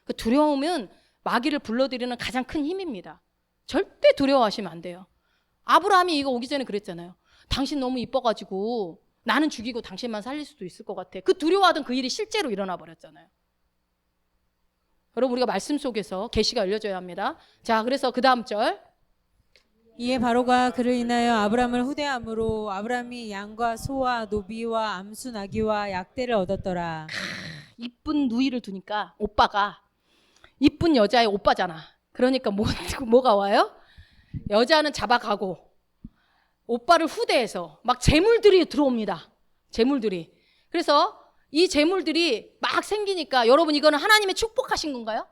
그 두려움은 마귀를 불러들이는 가장 큰 힘입니다. 절대 두려워하시면 안 돼요. 아브라함이 이거 오기 전에 그랬잖아요. 당신 너무 이뻐가지고 나는 죽이고 당신만 살릴 수도 있을 것 같아. 그 두려워하던 그 일이 실제로 일어나 버렸잖아요. 여러분 우리가 말씀 속에서 계시가 열려져야 합니다. 자, 그래서 그 다음 절. 이에 바로가 그를 인하여 아브람을 후대함으로 아브람이 양과 소와 노비와 암수 나귀와 약대를 얻었더라. 이쁜 누이를 두니까 오빠가 이쁜 여자의 오빠잖아. 그러니까 뭐가 와요? 여자는 잡아가고 오빠를 후대해서 막 재물들이 들어옵니다. 재물들이. 그래서 이 재물들이 막 생기니까 여러분 이거는 하나님의 축복하신 건가요?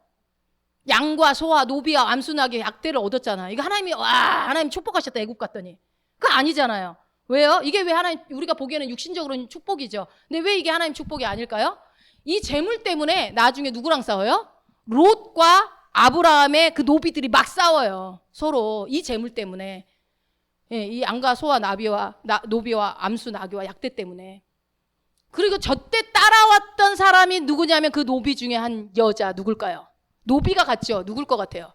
양과 소와 노비와 암수나귀 약대를 얻었잖아요. 이거 하나님 축복하셨다 애굽 갔더니. 그거 아니잖아요. 왜요? 이게 왜 하나님 우리가 보기에는 육신적으로는 축복이죠. 근데 왜 이게 하나님 축복이 아닐까요? 이 재물 때문에 나중에 누구랑 싸워요? 롯과 아브라함의 그 노비들이 막 싸워요. 서로 이 재물 때문에. 예, 이 양과 소와 노비와 암수 나귀와 약대 때문에. 그리고 저때 따라왔던 사람이 누구냐면 그 노비 중에 한 여자 누굴까요? 노비가 갔죠. 누굴 것 같아요?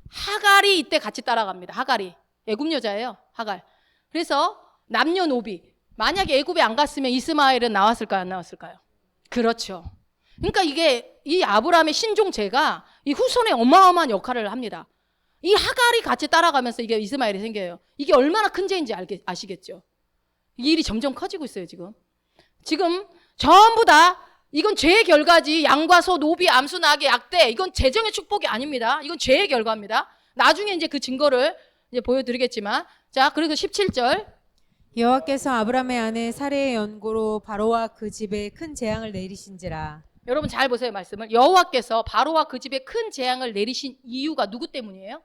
하갈이 이때 같이 따라갑니다. 하갈이 애굽 여자예요. 하갈. 그래서 남녀노비. 만약에 애굽에 안 갔으면 이스마엘은 나왔을까요? 안 나왔을까요? 그렇죠. 그러니까 이게 이 아브라함의 신종제가 이 후손에 어마어마한 역할을 합니다. 이 하갈이 같이 따라가면서 이게 이스마엘이 생겨요. 이게 얼마나 큰 죄인지 아시겠죠? 이 일이 점점 커지고 있어요, 지금. 지금 전부 다 이건 죄의 결과지. 양과 소, 노비, 암수, 나귀, 약대. 이건 재정의 축복이 아닙니다. 이건 죄의 결과입니다. 나중에 이제 그 증거를 이제 보여드리겠지만. 자, 그래서 17절. 여호와께서 아브람의 아내 사레의 연고로 바로와 그 집에 큰 재앙을 내리신지라. 여러분 잘 보세요, 말씀을. 여호와께서 바로와 그 집에 큰 재앙을 내리신 이유가 누구 때문이에요?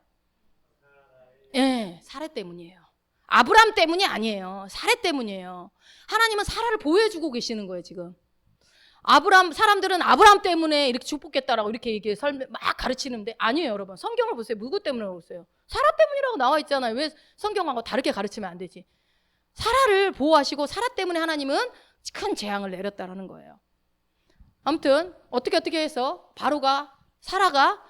예, 사례 때문이에요. 아브람 때문이 아니에요. 사례 때문이에요. 하나님은 사라를 보호해주고 계시는 거예요, 지금. 사람들은 아브람 때문에 이렇게 축복했다라고 이렇게 막 가르치는데 아니에요, 여러분. 성경을 보세요. 누구 때문에 보세요? 사라 때문이라고 나와 있잖아요. 왜 성경하고 다르게 가르치면 안 되지? 사라를 보호하시고 사라 때문에 하나님은 큰 재앙을 내렸다라는 거예요. 아무튼 어떻게 해서 사라가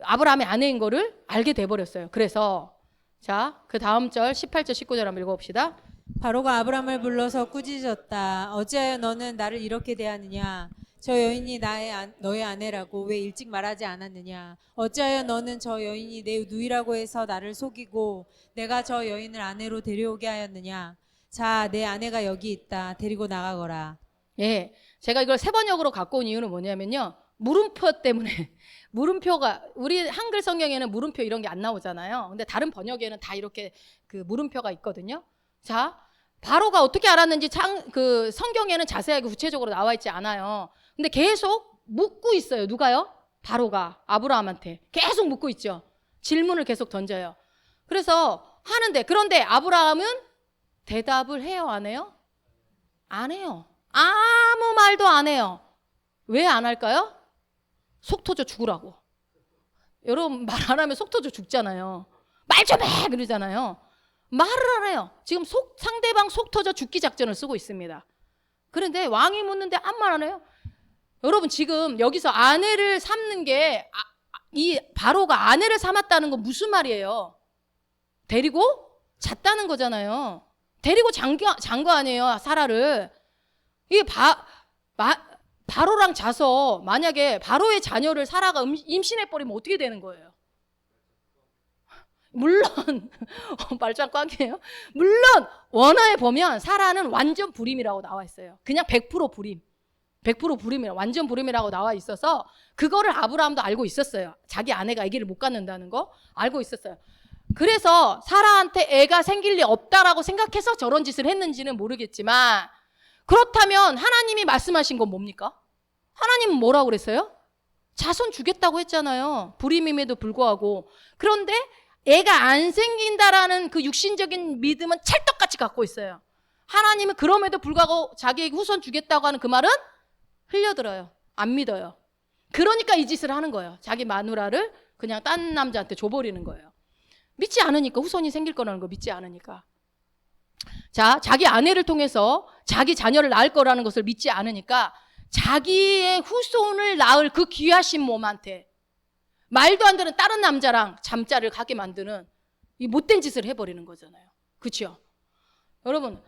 아브라함의 아내인 거를 알게 돼버렸어요. 그래서 자, 그 다음 절 18절 19절 한번 읽어봅시다. 바로가 아브람을 불러서 꾸짖었다. 어찌하여 너는 나를 이렇게 대하느냐? 저 여인이 너의 아내라고 왜 일찍 말하지 않았느냐? 어찌하여 너는 저 여인이 내 누이라고 해서 나를 속이고 내가 저 여인을 아내로 데려오게 하였느냐? 자, 내 아내가 여기 있다. 데리고 나가거라. 예, 제가 이걸 세 번역으로 갖고 온 이유는 뭐냐면요. 물음표 때문에 물음표가 우리 한글 성경에는 물음표 이런 게 안 나오잖아요. 근데 다른 번역에는 다 이렇게 그 물음표가 있거든요. 자, 바로가 어떻게 알았는지 그 성경에는 자세하게 구체적으로 나와 있지 않아요. 근데 계속 묻고 있어요. 누가요? 바로가 아브라함한테 계속 묻고 있죠. 질문을 계속 던져요. 그래서 그런데 아브라함은 대답을 해요, 안 해요? 안 해요. 아무 말도 안 해요. 왜 안 할까요? 속 터져 죽으라고. 여러분 말 안 하면 속 터져 죽잖아요. 말 좀 해! 그러잖아요. 말을 안 해요. 지금 상대방 속 터져 죽기 작전을 쓰고 있습니다. 그런데 왕이 묻는데 아무 말 안 해요. 여러분 지금 여기서 아내를 삼는 게 이 바로가 아내를 삼았다는 건 무슨 말이에요? 데리고 잤다는 거잖아요. 데리고 잔 거 아니에요, 사라를. 이게 바로랑 자서 만약에 바로의 자녀를 사라가 임신해버리면 어떻게 되는 거예요? 물론 말짱 꽝이에요. 물론 원어에 보면 사라는 완전 불임이라고 나와 있어요. 그냥 100% 불임. 100% 불임이라 완전 불임이라고 나와 있어서 그거를 아브라함도 알고 있었어요. 자기 아내가 아기를 못 갖는다는 거 알고 있었어요. 그래서 사라한테 애가 생길 리 없다라고 생각해서 저런 짓을 했는지는 모르겠지만 그렇다면 하나님이 말씀하신 건 뭡니까? 하나님은 뭐라고 그랬어요? 자손 주겠다고 했잖아요. 불임임에도 불구하고. 그런데 애가 안 생긴다라는 그 육신적인 믿음은 찰떡같이 갖고 있어요. 하나님은 그럼에도 불구하고 자기에게 후손 주겠다고 하는 그 말은 흘려들어요. 안 믿어요. 그러니까 이 짓을 하는 거예요. 자기 마누라를 그냥 딴 남자한테 줘버리는 거예요. 믿지 않으니까, 후손이 생길 거라는 거 믿지 않으니까. 자, 자기 아내를 통해서 자기 자녀를 낳을 거라는 것을 믿지 않으니까 자기의 후손을 낳을 그 귀하신 몸한테 말도 안 되는 다른 남자랑 잠자를 가게 만드는 이 못된 짓을 해버리는 거잖아요. 그렇죠? 여러분,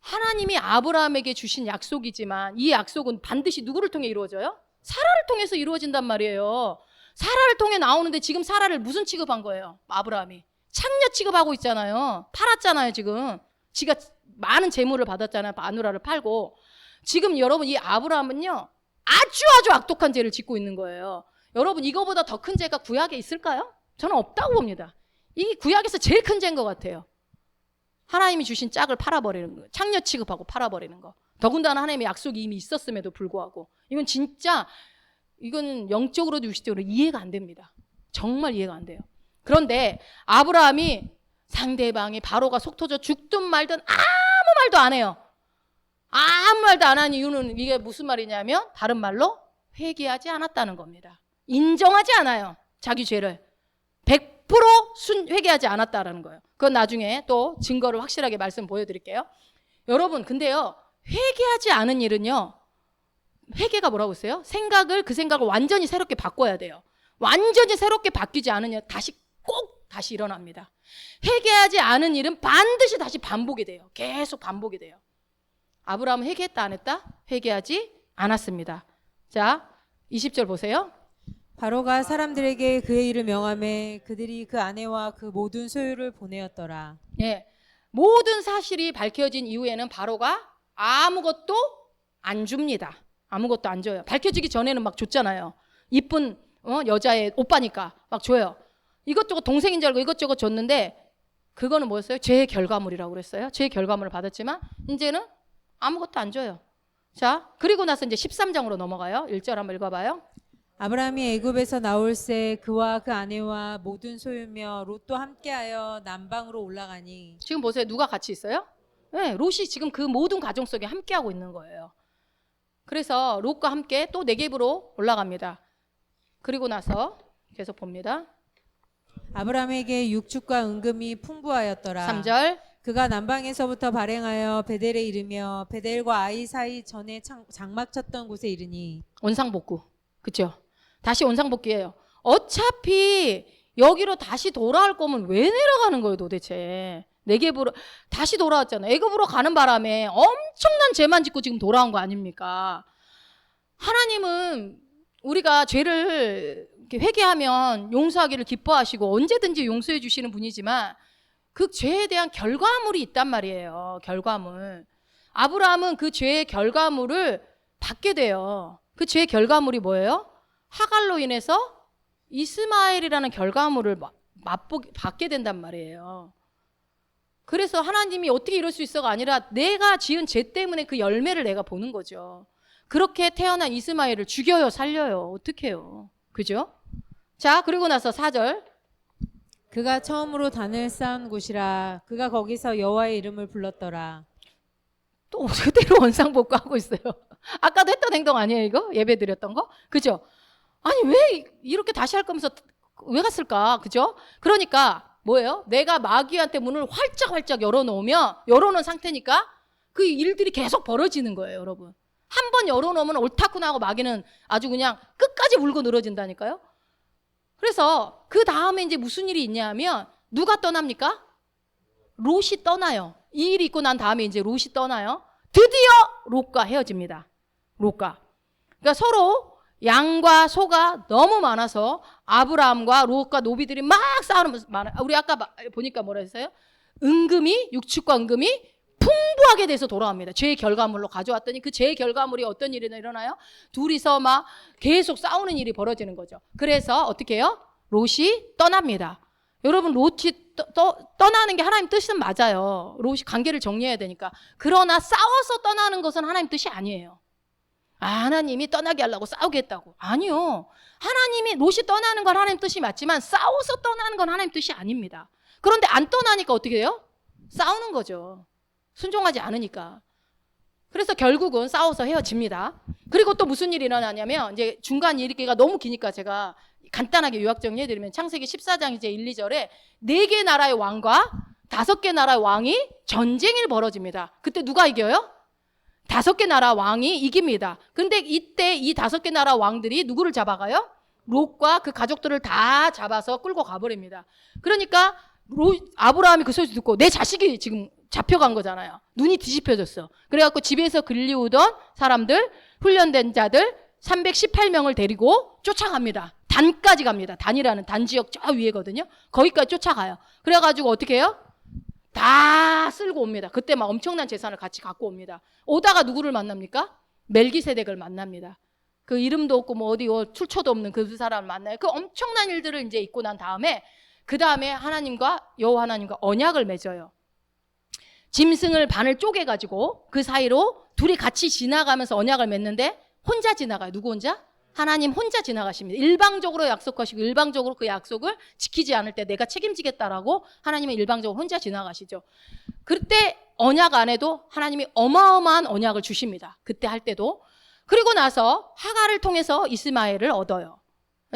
하나님이 아브라함에게 주신 약속이지만 이 약속은 반드시 누구를 통해 이루어져요? 사라를 통해서 이루어진단 말이에요. 사라를 통해 나오는데 지금 사라를 무슨 취급한 거예요? 아브라함이 창녀 취급하고 있잖아요. 팔았잖아요. 지금 지가 많은 재물을 받았잖아요. 마누라를 팔고. 지금 여러분 이 아브라함은요 아주 악독한 죄를 짓고 있는 거예요. 여러분 이거보다 더 큰 죄가 구약에 있을까요? 저는 없다고 봅니다. 이 구약에서 제일 큰 죄인 것 같아요. 하나님이 주신 짝을 팔아버리는 거, 창녀 취급하고 팔아버리는 거. 더군다나 하나님의 약속이 이미 있었음에도 불구하고 이건 진짜 이건 영적으로도 육신적으로 이해가 안 됩니다. 정말 이해가 안 돼요. 그런데 아브라함이 상대방이 바로가 속 터져 죽든 말든 아무 말도 안 해요. 아무 말도 안 한 이유는 이게 무슨 말이냐면 다른 말로 회개하지 않았다는 겁니다. 인정하지 않아요. 자기 죄를 100% 회개하지 않았다라는 거예요. 그건 나중에 또 증거를 확실하게 말씀 보여드릴게요. 여러분 근데요 회개하지 않은 일은요 회개가 뭐라고 했어요? 그 생각을 완전히 새롭게 바꿔야 돼요. 완전히 새롭게 바뀌지 않으면 꼭 다시 일어납니다. 회개하지 않은 일은 반드시 다시 반복이 돼요. 계속 반복이 돼요. 아브라함은 회개했다 안 했다? 회개하지 않았습니다. 자 20절 보세요. 바로가 사람들에게 그의 일을 명하매 그들이 그 아내와 그 모든 소유를 보내었더라. 예, 모든 사실이 밝혀진 이후에는 바로가 아무것도 안 줍니다. 아무것도 안 줘요. 밝혀지기 전에는 막 줬잖아요. 이쁜 여자의 오빠니까 막 줘요. 이것저것 동생인 줄 알고 이것저것 줬는데 그거는 뭐였어요? 죄의 결과물이라고 그랬어요. 죄의 결과물을 받았지만 이제는 아무것도 안 줘요. 자, 그리고 나서 이제 13장으로 넘어가요. 1절 한번 읽어봐요. 아브라함이 애굽에서 나올새 그와 그 아내와 모든 소유며 롯도 함께하여 남방으로 올라가니. 지금 보세요. 누가 같이 있어요? 네, 롯이 지금 그 모든 가정 속에 함께하고 있는 거예요. 그래서 롯과 함께 또 네겝으로 올라갑니다. 그리고 나서 계속 봅니다. 아브라함에게 육축과 은금이 풍부하였더라. 3절. 그가 남방에서부터 발행하여 베델에 이르며 베델과 아이 사이 전에 장막 쳤던 곳에 이르니. 원상복구. 그렇죠? 다시 원상복귀예요. 어차피 여기로 다시 돌아올 거면 왜 내려가는 거예요 도대체. 네겝으로 다시 돌아왔잖아요. 애굽으로 가는 바람에 엄청난 죄만 짓고 지금 돌아온 거 아닙니까? 하나님은 우리가 죄를 이렇게 회개하면 용서하기를 기뻐하시고 언제든지 용서해 주시는 분이지만 그 죄에 대한 결과물이 있단 말이에요. 결과물. 아브라함은 그 죄의 결과물을 받게 돼요. 그 죄의 결과물이 뭐예요? 하갈로 인해서 이스마엘이라는 결과물을 받게 된단 말이에요. 그래서 하나님이 어떻게 이럴 수 있어가 아니라 내가 지은 죄 때문에 그 열매를 내가 보는 거죠. 그렇게 태어난 이스마엘을 죽여요, 살려요. 어떻게 해요? 그죠? 자, 그리고 나서 4절. 그가 처음으로 단을 쌓은 곳이라 그가 거기서 여호와의 이름을 불렀더라. 또 그대로 원상복구하고 있어요. 아까도 했던 행동 아니에요 이거? 예배 드렸던 거? 그죠? 아니 왜 이렇게 다시 할 거면서 왜 갔을까? 그죠? 그러니까 뭐예요? 내가 마귀한테 문을 활짝 열어놓은 상태니까 그 일들이 계속 벌어지는 거예요 여러분. 한 번 열어놓으면 옳다구나 하고 마귀는 아주 그냥 끝까지 물고 늘어진다니까요. 그래서 그 다음에 이제 무슨 일이 있냐면 누가 떠납니까? 롯이 떠나요. 이 일이 있고 난 다음에 이제 롯이 떠나요. 드디어 롯과 헤어집니다. 롯과. 그러니까 서로 양과 소가 너무 많아서 아브라함과 롯과 노비들이 막 싸우는 우리 아까 보니까 뭐라 했어요? 은금이 육축과 은금이 풍부하게 돼서 돌아옵니다. 죄의 결과물로 가져왔더니 그 죄의 결과물이 어떤 일이 일어나요? 둘이서 막 계속 싸우는 일이 벌어지는 거죠. 그래서 어떻게 해요? 롯이 떠납니다. 여러분 롯이 떠나는 게 하나님 뜻은 맞아요. 롯이 관계를 정리해야 되니까. 그러나 싸워서 떠나는 것은 하나님 뜻이 아니에요. 하나님이 떠나게 하려고 싸우게 했다고. 아니요. 하나님이 롯이 떠나는 건 하나님 뜻이 맞지만 싸워서 떠나는 건 하나님 뜻이 아닙니다. 그런데 안 떠나니까 어떻게 해요? 싸우는 거죠. 순종하지 않으니까. 그래서 결국은 싸워서 헤어집니다. 그리고 또 무슨 일이 일어나냐면 이제 중간 읽기가 너무 기니까 제가 간단하게 요약 정리해드리면 창세기 14장 이제 1, 2절에 4개 나라의 왕과 5개 나라의 왕이 전쟁이 벌어집니다. 그때 누가 이겨요? 5개 나라 왕이 이깁니다. 근데 이때 이 5개 나라 왕들이 누구를 잡아가요? 롯과 그 가족들을 다 잡아서 끌고 가버립니다. 그러니까 아브라함이 그 소리 듣고 내 자식이 지금 잡혀간 거잖아요. 눈이 뒤집혀졌어. 그래갖고 집에서 근리우던 사람들, 훈련된 자들 318명을 데리고 쫓아갑니다. 단까지 갑니다. 단이라는 단 지역 저 위에거든요. 거기까지 쫓아가요. 그래가지고 어떻게 해요? 다 쓸고 옵니다. 그때 막 엄청난 재산을 같이 갖고 옵니다. 오다가 누구를 만납니까? 멜기세덱을 만납니다. 그 이름도 없고 뭐 어디 출처도 없는 그 사람을 만나요. 그 엄청난 일들을 이제 있고 난 다음에 그 다음에 하나님과 여호와 하나님과 언약을 맺어요. 짐승을 반을 쪼개가지고 그 사이로 둘이 같이 지나가면서 언약을 맺는데 혼자 지나가요. 누구 혼자? 하나님 혼자 지나가십니다. 일방적으로 약속하시고 일방적으로 그 약속을 지키지 않을 때 내가 책임지겠다라고 하나님은 일방적으로 혼자 지나가시죠. 그때 언약 안에도 하나님이 어마어마한 언약을 주십니다. 그때 할 때도. 그리고 나서 하갈을 통해서 이스마엘을 얻어요.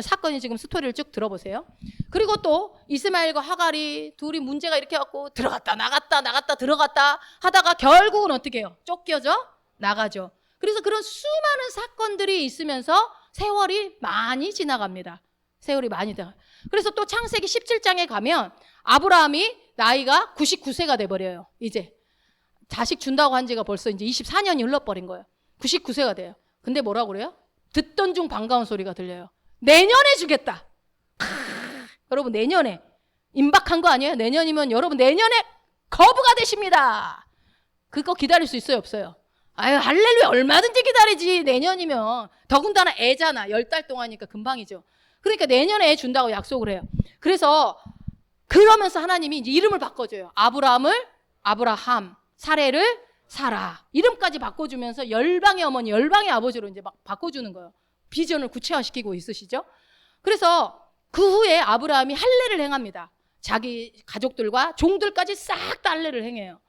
사건이 지금 스토리를 쭉 들어보세요. 그리고 또 이스마엘과 하갈이 둘이 문제가 이렇게 갖고 들어갔다 나갔다 들어갔다 하다가 결국은 어떻게 해요? 쫓겨져 나가죠. 그래서 그런 수많은 사건들이 있으면서 세월이 많이 지나갑니다. 세월이 많이 지나가요. 그래서 또 창세기 17장에 가면 아브라함이 나이가 99세가 돼버려요. 이제 자식 준다고 한 지가 벌써 이제 24년이 흘러버린 거예요. 99세가 돼요. 근데 뭐라고 그래요? 듣던 중 반가운 소리가 들려요. 내년에 주겠다. 여러분 내년에 임박한 거 아니에요? 내년이면 여러분 내년에 거부가 되십니다. 그거 기다릴 수 있어요? 없어요? 아유 할렐루야 얼마든지 기다리지. 내년이면 더군다나 애잖아. 10달 동안이니까 금방이죠. 그러니까 내년에 애 준다고 약속을 해요. 그래서 그러면서 하나님이 이제 이름을 바꿔줘요. 아브라함을 아브라함, 사레를 사라. 이름까지 바꿔주면서 열방의 어머니, 열방의 아버지로 이제 막 바꿔주는 거예요. 비전을 구체화시키고 있으시죠? 그래서 그 후에 아브라함이 할례를 행합니다. 자기 가족들과 종들까지 싹 다 할례를 행해요.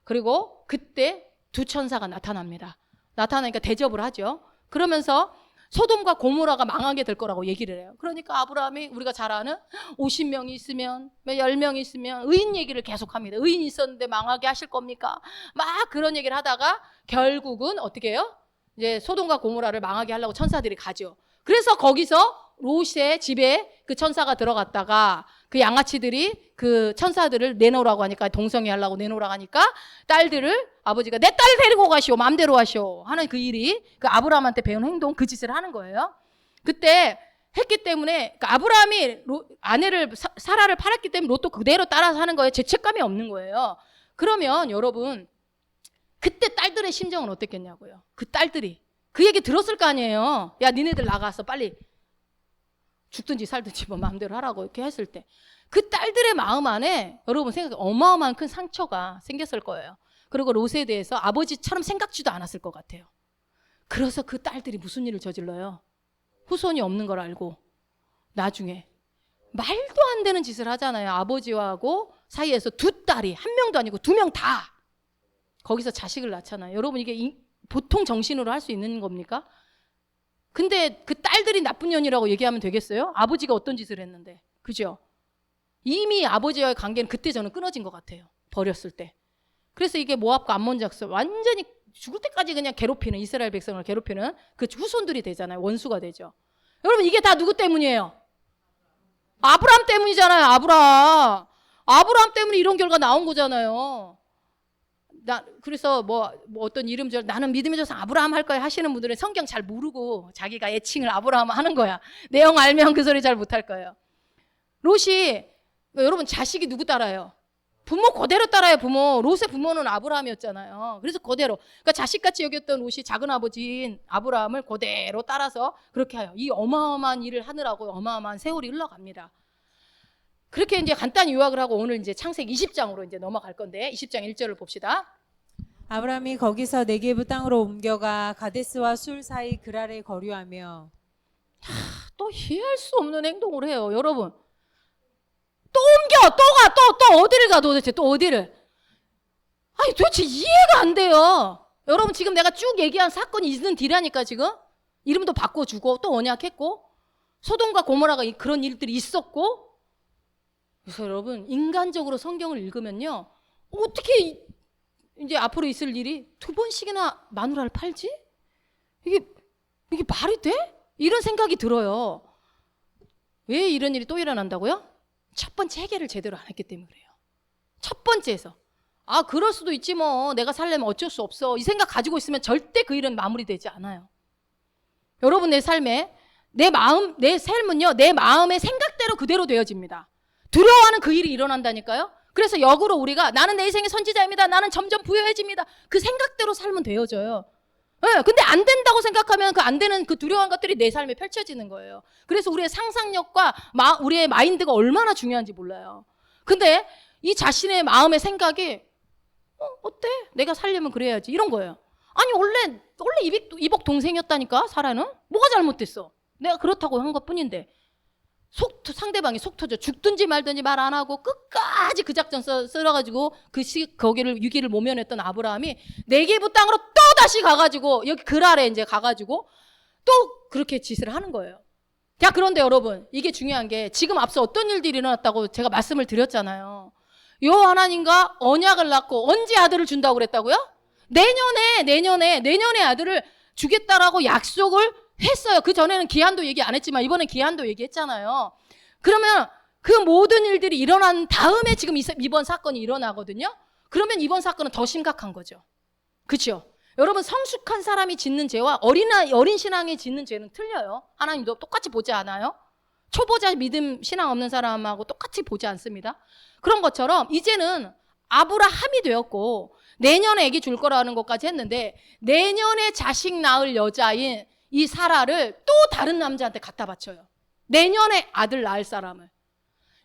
그리고 그때 두 천사가 나타납니다. 나타나니까 대접을 하죠. 그러면서 소돔과 고모라가 망하게 될 거라고 얘기를 해요. 그러니까 아브라함이 우리가 잘 아는 50명이 있으면 10명이 있으면 의인 얘기를 계속합니다. 의인이 있었는데 망하게 하실 겁니까? 막 그런 얘기를 하다가 결국은 어떻게 해요? 이제 소돔과 고모라를 망하게 하려고 천사들이 가죠. 그래서 거기서 롯의 집에 그 천사가 들어갔다가 그 양아치들이 그 천사들을 내놓으라고 하니까 동성애 하려고 내놓으라고 하니까 딸들을 아버지가 내 딸 데리고 가시오 마음대로 하시오 하는 그 일이 그 아브라함한테 배운 행동 그 짓을 하는 거예요. 그때 했기 때문에 그 아브라함이 아내를 사라를 팔았기 때문에 롯도 그대로 따라서 하는 거예요. 죄책감이 없는 거예요. 그러면 여러분 그때 딸들의 심정은 어땠겠냐고요. 그 딸들이 그 얘기 들었을 거 아니에요. 야 니네들 나가서 빨리 죽든지 살든지 뭐 마음대로 하라고 이렇게 했을 때 그 딸들의 마음 안에 여러분 생각해 어마어마한 큰 상처가 생겼을 거예요. 그리고 롯에 대해서 아버지처럼 생각지도 않았을 것 같아요. 그래서 그 딸들이 무슨 일을 저질러요? 후손이 없는 걸 알고 나중에 말도 안 되는 짓을 하잖아요. 아버지하고 사이에서 두 딸이 한 명도 아니고 2명 다 거기서 자식을 낳잖아요. 여러분 이게 보통 정신으로 할 수 있는 겁니까? 근데 그 딸들이 나쁜 년이라고 얘기하면 되겠어요? 아버지가 어떤 짓을 했는데. 그죠? 이미 아버지와의 관계는 그때 저는 끊어진 것 같아요. 버렸을 때. 그래서 이게 모압과 암몬 작전 완전히 죽을 때까지 그냥 괴롭히는 이스라엘 백성을 괴롭히는 그 후손들이 되잖아요. 원수가 되죠. 여러분 이게 다 누구 때문이에요? 아브라함 때문이잖아요. 아브라함 때문에 이런 결과 나온 거잖아요. 그래서 뭐 어떤 이름 나는 믿음의 조상 아브라함 할 거야 하시는 분들은 성경 잘 모르고 자기가 애칭을 아브라함 하는 거야. 내용 알면 그 소리 잘 못 할 거예요. 롯이 여러분 자식이 누구 따라요? 부모 그대로 따라요. 롯의 부모는 아브라함이었잖아요. 그래서 그대로 그러니까 자식같이 여겼던 롯이 작은 아버지인 아브라함을 그대로 따라서 그렇게 해요. 이 어마어마한 일을 하느라고 어마어마한 세월이 흘러갑니다. 그렇게 이제 간단히 요약을 하고 오늘 이제 창세기 20장으로 이제 넘어갈 건데 20장 1절을 봅시다. 아브라함이 거기서 네게부 땅으로 옮겨가 가데스와 술 사이 그랄에 거류하며. 또 이해할 수 없는 행동을 해요. 여러분. 또 옮겨, 또 어디를 가 도대체 또 어디를. 아니 도대체 이해가 안 돼요. 여러분 지금 내가 쭉 얘기한 사건이 있는 뒤라니까 지금. 이름도 바꿔주고 또 언약했고 소돔과 고모라가 그런 일들이 있었고. 그래서 여러분 인간적으로 성경을 읽으면요. 어떻게 이제 앞으로 있을 일이 2번씩이나 마누라를 팔지? 이게 말이 돼? 이런 생각이 들어요. 왜 이런 일이 또 일어난다고요? 첫 번째 해결을 제대로 안 했기 때문에 그래요. 첫 번째에서. 그럴 수도 있지 뭐. 내가 살려면 어쩔 수 없어. 이 생각 가지고 있으면 절대 그 일은 마무리되지 않아요. 여러분 내 삶은요. 내 마음의 생각대로 그대로 되어집니다. 두려워하는 그 일이 일어난다니까요. 그래서 역으로 우리가 나는 내 인생의 선지자입니다. 나는 점점 부여해집니다. 그 생각대로 살면 되어져요. 네, 근데 안 된다고 생각하면 그 안 되는 그 두려워한 것들이 내 삶에 펼쳐지는 거예요. 그래서 우리의 상상력과 우리의 마인드가 얼마나 중요한지 몰라요. 근데 이 자신의 마음의 생각이 어때? 내가 살려면 그래야지 이런 거예요. 아니 원래 이복 동생이었다니까 사라는? 뭐가 잘못됐어? 내가 그렇다고 한 것뿐인데 상대방이 속 터져 죽든지 말든지 말 안 하고 끝까지 그 작전 쓸어가지고 거기를 위기를 모면했던 아브라함이 네게부 땅으로 또 다시 가가지고 여기 그랄에 이제 가가지고 또 그렇게 짓을 하는 거예요. 자 그런데 여러분 이게 중요한 게 지금 앞서 어떤 일들이 일어났다고 제가 말씀을 드렸잖아요. 요 하나님과 언약을 낳고 언제 아들을 준다고 그랬다고요? 내년에 아들을 주겠다라고 약속을 했어요. 그 전에는 기한도 얘기 안 했지만 이번엔 기한도 얘기했잖아요. 그러면 그 모든 일들이 일어난 다음에 지금 이번 사건이 일어나거든요. 그러면 이번 사건은 더 심각한 거죠. 그렇죠? 여러분 성숙한 사람이 짓는 죄와 어린 신앙이 짓는 죄는 틀려요. 하나님도 똑같이 보지 않아요. 초보자 믿음 신앙 없는 사람하고 똑같이 보지 않습니다. 그런 것처럼 이제는 아브라함이 되었고 내년에 아기 줄 거라는 것까지 했는데 내년에 자식 낳을 여자인 이 사라를 또 다른 남자한테 갖다 바쳐요. 내년에 아들 낳을 사람을.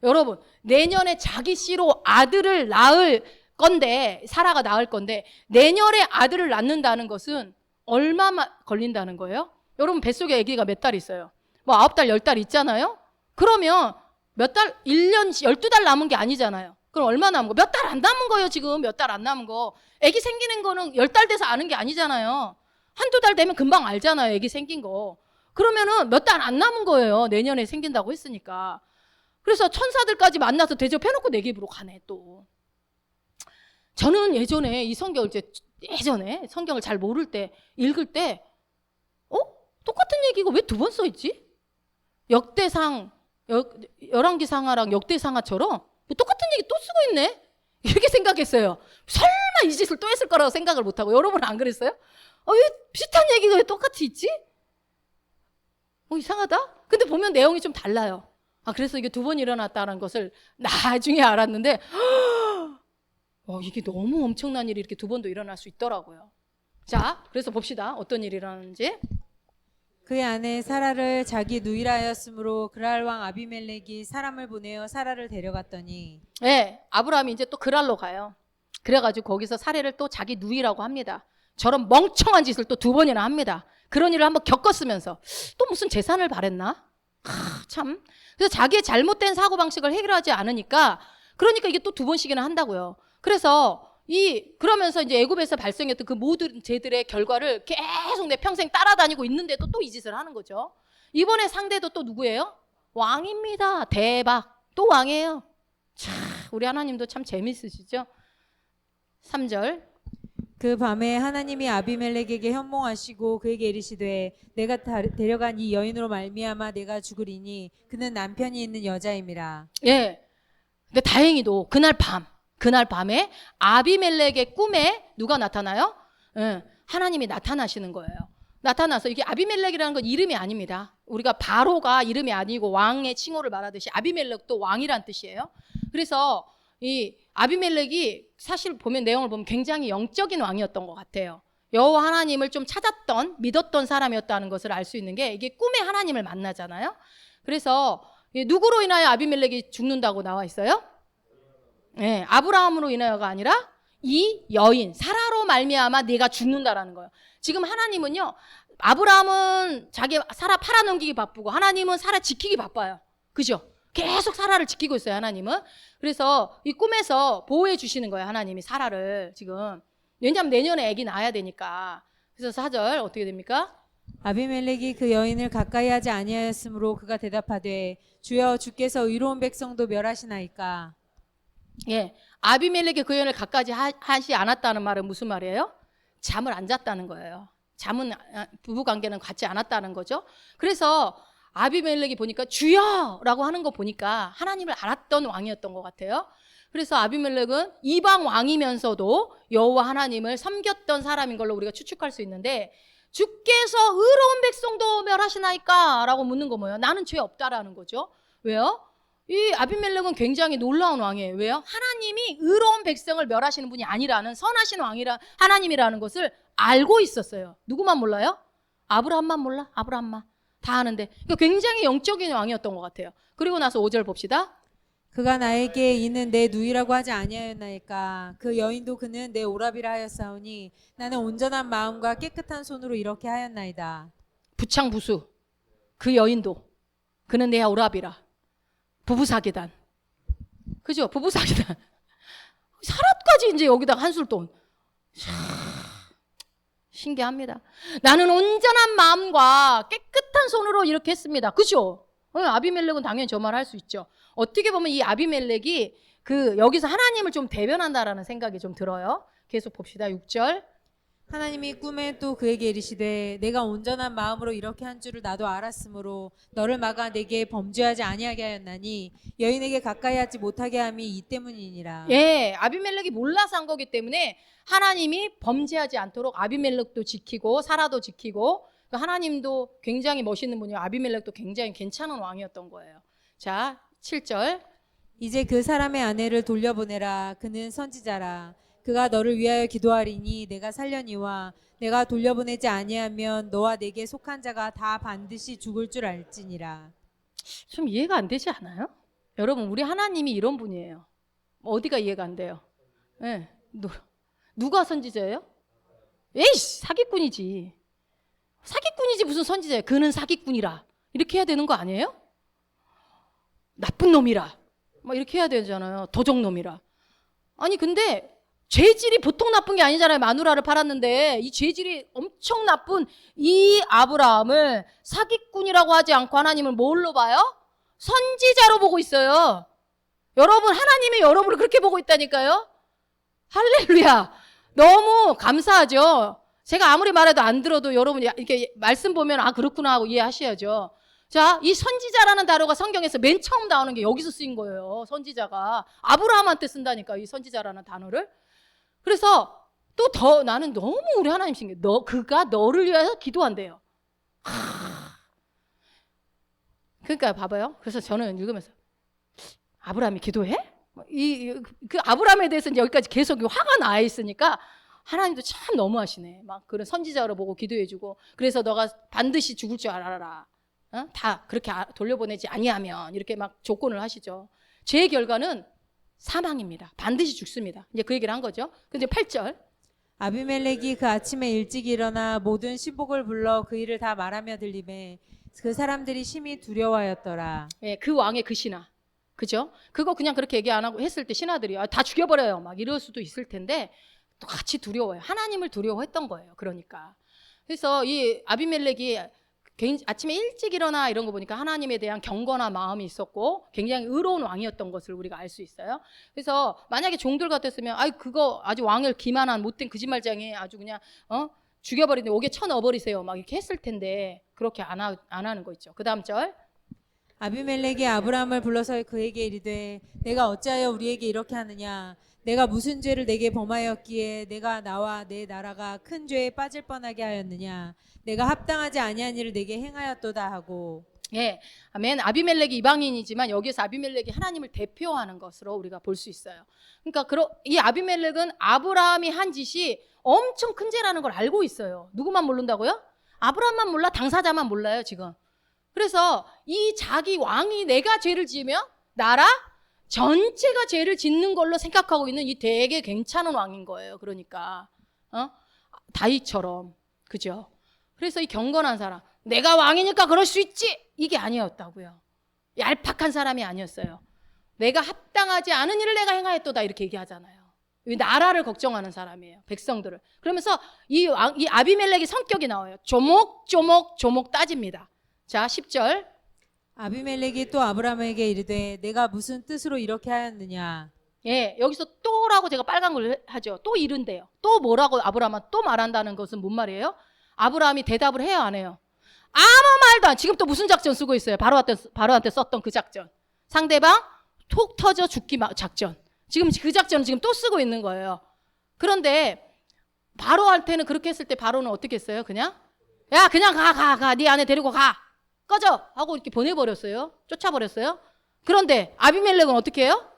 여러분 내년에 자기 씨로 아들을 낳을 건데 사라가 낳을 건데 내년에 아들을 낳는다는 것은 얼마 걸린다는 거예요? 여러분 뱃속에 아기가 몇 달 있어요? 뭐 9달 10달 있잖아요. 그러면 몇 달 1년 12달 남은 게 아니잖아요. 그럼 얼마 남은 거? 몇 달 안 남은 거예요. 지금 몇 달 안 남은 거. 아기 생기는 거는 10달 돼서 아는 게 아니잖아요. 한두 달 되면 금방 알잖아요. 아기 생긴 거. 그러면은 몇 달 안 남은 거예요. 내년에 생긴다고 했으니까. 그래서 천사들까지 만나서 대접해놓고 내게부로 가네 또. 저는 예전에 이 성경을 예전에 성경을 잘 모를 때 읽을 때 똑같은 얘기가 왜 2번 써있지? 열왕기상하랑 역대상하처럼 똑같은 얘기 또 쓰고 있네? 이렇게 생각했어요. 설마 이 짓을 또 했을 거라고 생각을 못하고. 여러분은 안 그랬어요? 왜 비슷한 얘기가 왜 똑같이 있지? 이상하다? 근데 보면 내용이 좀 달라요. 그래서 이게 2번 일어났다는 것을 나중에 알았는데 이게 너무 엄청난 일이 이렇게 2번도 일어날 수 있더라고요. 자, 그래서 봅시다. 어떤 일이 일어나는지. 그의 아내 사라를 자기 누이라였으므로 그랄 왕 아비멜렉이 사람을 보내어 사라를 데려갔더니. 네, 아브라함이 이제 또 그랄로 가요. 그래가지고 거기서 사례를 또 자기 누이라고 합니다. 저런 멍청한 짓을 또 2번이나 합니다. 그런 일을 한번 겪었으면서 또 무슨 재산을 바랬나? 참. 그래서 자기의 잘못된 사고방식을 해결하지 않으니까 그러니까 이게 또 2번씩이나 한다고요. 그래서 그러면서 이제 애굽에서 발생했던 그 모든 죄들의 결과를 계속 내 평생 따라다니고 있는데도 또 이 짓을 하는 거죠. 이번에 상대도 또 누구예요? 왕입니다. 대박. 또 왕이에요. 참, 우리 하나님도 참 재밌으시죠? 3절. 그 밤에 하나님이 아비멜렉에게 현몽하시고 그에게 이르시되 내가 데려간 이 여인으로 말미암아 내가 죽으리니 그는 남편이 있는 여자임이라. 예. 근데 다행히도 그날 밤 그날 밤에 아비멜렉의 꿈에 누가 나타나요? 하나님이 나타나시는 거예요. 나타나서 이게 아비멜렉이라는 건 이름이 아닙니다. 우리가 바로가 이름이 아니고 왕의 칭호를 말하듯이 아비멜렉도 왕이란 뜻이에요. 그래서 이 아비멜렉이 사실 보면 내용을 보면 굉장히 영적인 왕이었던 것 같아요. 여호와 하나님을 좀 찾았던 믿었던 사람이었다는 것을 알 수 있는 게 이게 꿈에 하나님을 만나잖아요. 그래서 누구로 인하여 아비멜렉이 죽는다고 나와 있어요? 네, 아브라함으로 인하여가 아니라 이 여인 사라로 말미암아 네가 죽는다라는 거예요. 지금 하나님은요, 아브라함은 자기 사라 팔아넘기기 바쁘고 하나님은 사라 지키기 바빠요. 그죠? 계속 사라를 지키고 있어요, 하나님은. 그래서 이 꿈에서 보호해 주시는 거예요, 하나님이 사라를 지금. 왜냐하면 내년에 아기 낳아야 되니까. 그래서 4절 어떻게 됩니까? 아비멜렉이 그 여인을 가까이 하지 아니하였으므로 그가 대답하되 주여 주께서 의로운 백성도 멸하시나이까. 예, 아비멜렉이 그 여인을 가까이 하지 않았다는 말은 무슨 말이에요? 잠을 안 잤다는 거예요. 잠은 부부관계는 갖지 않았다는 거죠. 그래서 아비멜렉이 보니까 주여라고 하는 거 보니까 하나님을 알았던 왕이었던 것 같아요. 그래서 아비멜렉은 이방 왕이면서도 여호와 하나님을 섬겼던 사람인 걸로 우리가 추측할 수 있는데, 주께서 의로운 백성도 멸하시나이까? 라고 묻는 거 뭐예요? 나는 죄 없다라는 거죠. 왜요? 이 아비멜렉은 굉장히 놀라운 왕이에요. 왜요? 하나님이 의로운 백성을 멸하시는 분이 아니라는, 선하신 왕이라 하나님이라는 것을 알고 있었어요. 누구만 몰라요? 아브라함만 몰라? 아브라함만. 다 아는데. 그러니까 굉장히 영적인 왕이었던 것 같아요. 그리고 나서 5절 봅시다. 그가 나에게 이는 내 누이라고 하지 아니하였나이까. 그 여인도 그는 내 오라비라 하였사오니 나는 온전한 마음과 깨끗한 손으로 이렇게 하였나이다. 부창부수. 그 여인도 그는 내 오라비라. 부부사기단. 그죠? 부부사기단. 사람까지 이제 여기다 한술돈. 신기합니다. 나는 온전한 마음과 깨끗한 손으로 이렇게 했습니다. 그죠? 아비멜렉은 당연히 저 말 할 수 있죠. 어떻게 보면 이 아비멜렉이 여기서 하나님을 좀 대변한다라는 생각이 좀 들어요. 계속 봅시다. 6절. 하나님이 꿈에 또 그에게 이르시되 내가 온전한 마음으로 이렇게 한 줄을 나도 알았으므로 너를 막아 내게 범죄하지 아니하게 하였나니 여인에게 가까이 하지 못하게 함이 이 때문이니라. 예, 아비멜렉이 몰라서 한 거기 때문에 하나님이 범죄하지 않도록 아비멜렉도 지키고 사라도 지키고, 하나님도 굉장히 멋있는 분이고 아비멜렉도 굉장히 괜찮은 왕이었던 거예요. 자, 7절. 이제 그 사람의 아내를 돌려보내라. 그는 선지자라. 그가 너를 위하여 기도하리니 내가 살려니와 내가 돌려보내지 아니하면 너와 내게 속한 자가 다 반드시 죽을 줄 알지니라. 좀 이해가 안 되지 않아요? 여러분, 우리 하나님이 이런 분이에요. 어디가 이해가 안 돼요? 예, 누가 선지자예요? 에이씨, 사기꾼이지. 사기꾼이지 무슨 선지자예요. 그는 사기꾼이라 이렇게 해야 되는 거 아니에요? 나쁜 놈이라 막 이렇게 해야 되잖아요. 도적놈이라. 아니 근데 죄질이 보통 나쁜 게 아니잖아요. 마누라를 팔았는데 이 죄질이 엄청 나쁜 이 아브라함을 사기꾼이라고 하지 않고 하나님을 뭘로 봐요? 선지자로 보고 있어요. 여러분, 하나님이 여러분을 그렇게 보고 있다니까요. 할렐루야. 너무 감사하죠. 제가 아무리 말해도 안 들어도 여러분이 이렇게 말씀 보면 아 그렇구나 하고 이해하셔야죠. 자, 이 선지자라는 단어가 성경에서 맨 처음 나오는 게 여기서 쓰인 거예요. 선지자가 아브라함한테 쓴다니까, 이 선지자라는 단어를. 그래서 또 더 나는 너무 우리 하나님 신기해. 그가 너를 위해서 기도한대요. 그러니까 봐봐요. 그래서 저는 읽으면서 아브라함이 기도해? 그 아브라함에 대해서 여기까지 계속 화가 나 있으니까 하나님도 참 너무하시네. 막 그런 선지자로 보고 기도해주고, 그래서 너가 반드시 죽을 줄 알아라. 다 그렇게 돌려보내지 아니하면 이렇게 막 조건을 하시죠. 죄의 결과는 사망입니다. 반드시 죽습니다. 이제 그 얘기를 한 거죠. 근데 8절. 아비멜렉이 그 아침에 일찍 일어나 모든 신복을 불러 그 일을 다 말하며 들리매 그 사람들이 심히 두려워하였더라. 예, 그 왕의 그 신하. 그죠? 그거 그냥 그렇게 얘기 안 하고 했을 때 신하들이 다 죽여버려요. 막 이럴 수도 있을 텐데 또 같이 두려워요. 하나님을 두려워했던 거예요. 그러니까. 그래서 이 아비멜렉이 아침에 일찍 일어나 이런 거 보니까 하나님에 대한 경건한 마음이 있었고 굉장히 의로운 왕이었던 것을 우리가 알 수 있어요. 그래서 만약에 종들 같았으면 그거 아주 왕을 기만한 못된 거짓말쟁이 아주 그냥 죽여버리는데 옥에 쳐넣어버리세요. 막 이렇게 했을 텐데 그렇게 안 하는 거 있죠. 그 다음 절. 아비멜렉이 아브라함을 불러서 그에게 이르되 내가 어찌하여 우리에게 이렇게 하느냐. 내가 무슨 죄를 내게 범하였기에 내가 나와 내 나라가 큰 죄에 빠질 뻔하게 하였느냐. 내가 합당하지 아니한 일을 내게 행하였도다 하고. 예, 아멘. 아비멜렉이 이방인이지만 여기서 아비멜렉이 하나님을 대표하는 것으로 우리가 볼 수 있어요. 그러니까 이 아비멜렉은 아브라함이 한 짓이 엄청 큰 죄라는 걸 알고 있어요. 누구만 모른다고요? 아브라함만 몰라? 당사자만 몰라요, 지금. 그래서 이 자기 왕이 내가 죄를 지으면 나라 전체가 죄를 짓는 걸로 생각하고 있는 이 되게 괜찮은 왕인 거예요. 그러니까 다윗처럼, 그죠? 그래서 이 경건한 사람, 내가 왕이니까 그럴 수 있지, 이게 아니었다고요. 얄팍한 사람이 아니었어요. 내가 합당하지 않은 일을 내가 행하였도다, 이렇게 얘기하잖아요. 나라를 걱정하는 사람이에요, 백성들을. 그러면서 이 아비멜렉의 성격이 나와요. 조목조목 따집니다. 자, 10절. 아비멜렉이 또 아브라함에게 이르되 내가 무슨 뜻으로 이렇게 하였느냐. 예, 여기서 또라고 제가 빨간 걸 하죠. 또 이른대요. 또 뭐라고 아브라함은 또 말한다는 것은 뭔 말이에요? 아브라함이 대답을 해요, 안 해요? 아무 말도 안. 지금 또 무슨 작전 쓰고 있어요? 바로한테 썼던 그 작전. 상대방 톡 터져 죽기 작전. 지금 그 작전을 지금 또 쓰고 있는 거예요. 그런데 바로한테는 그렇게 했을 때 바로는 어떻게 했어요? 그냥 야, 그냥 가. 네 아내 데리고 가. 꺼져 하고 이렇게 보내버렸어요. 쫓아버렸어요. 그런데 아비멜렉은 어떻게 해요?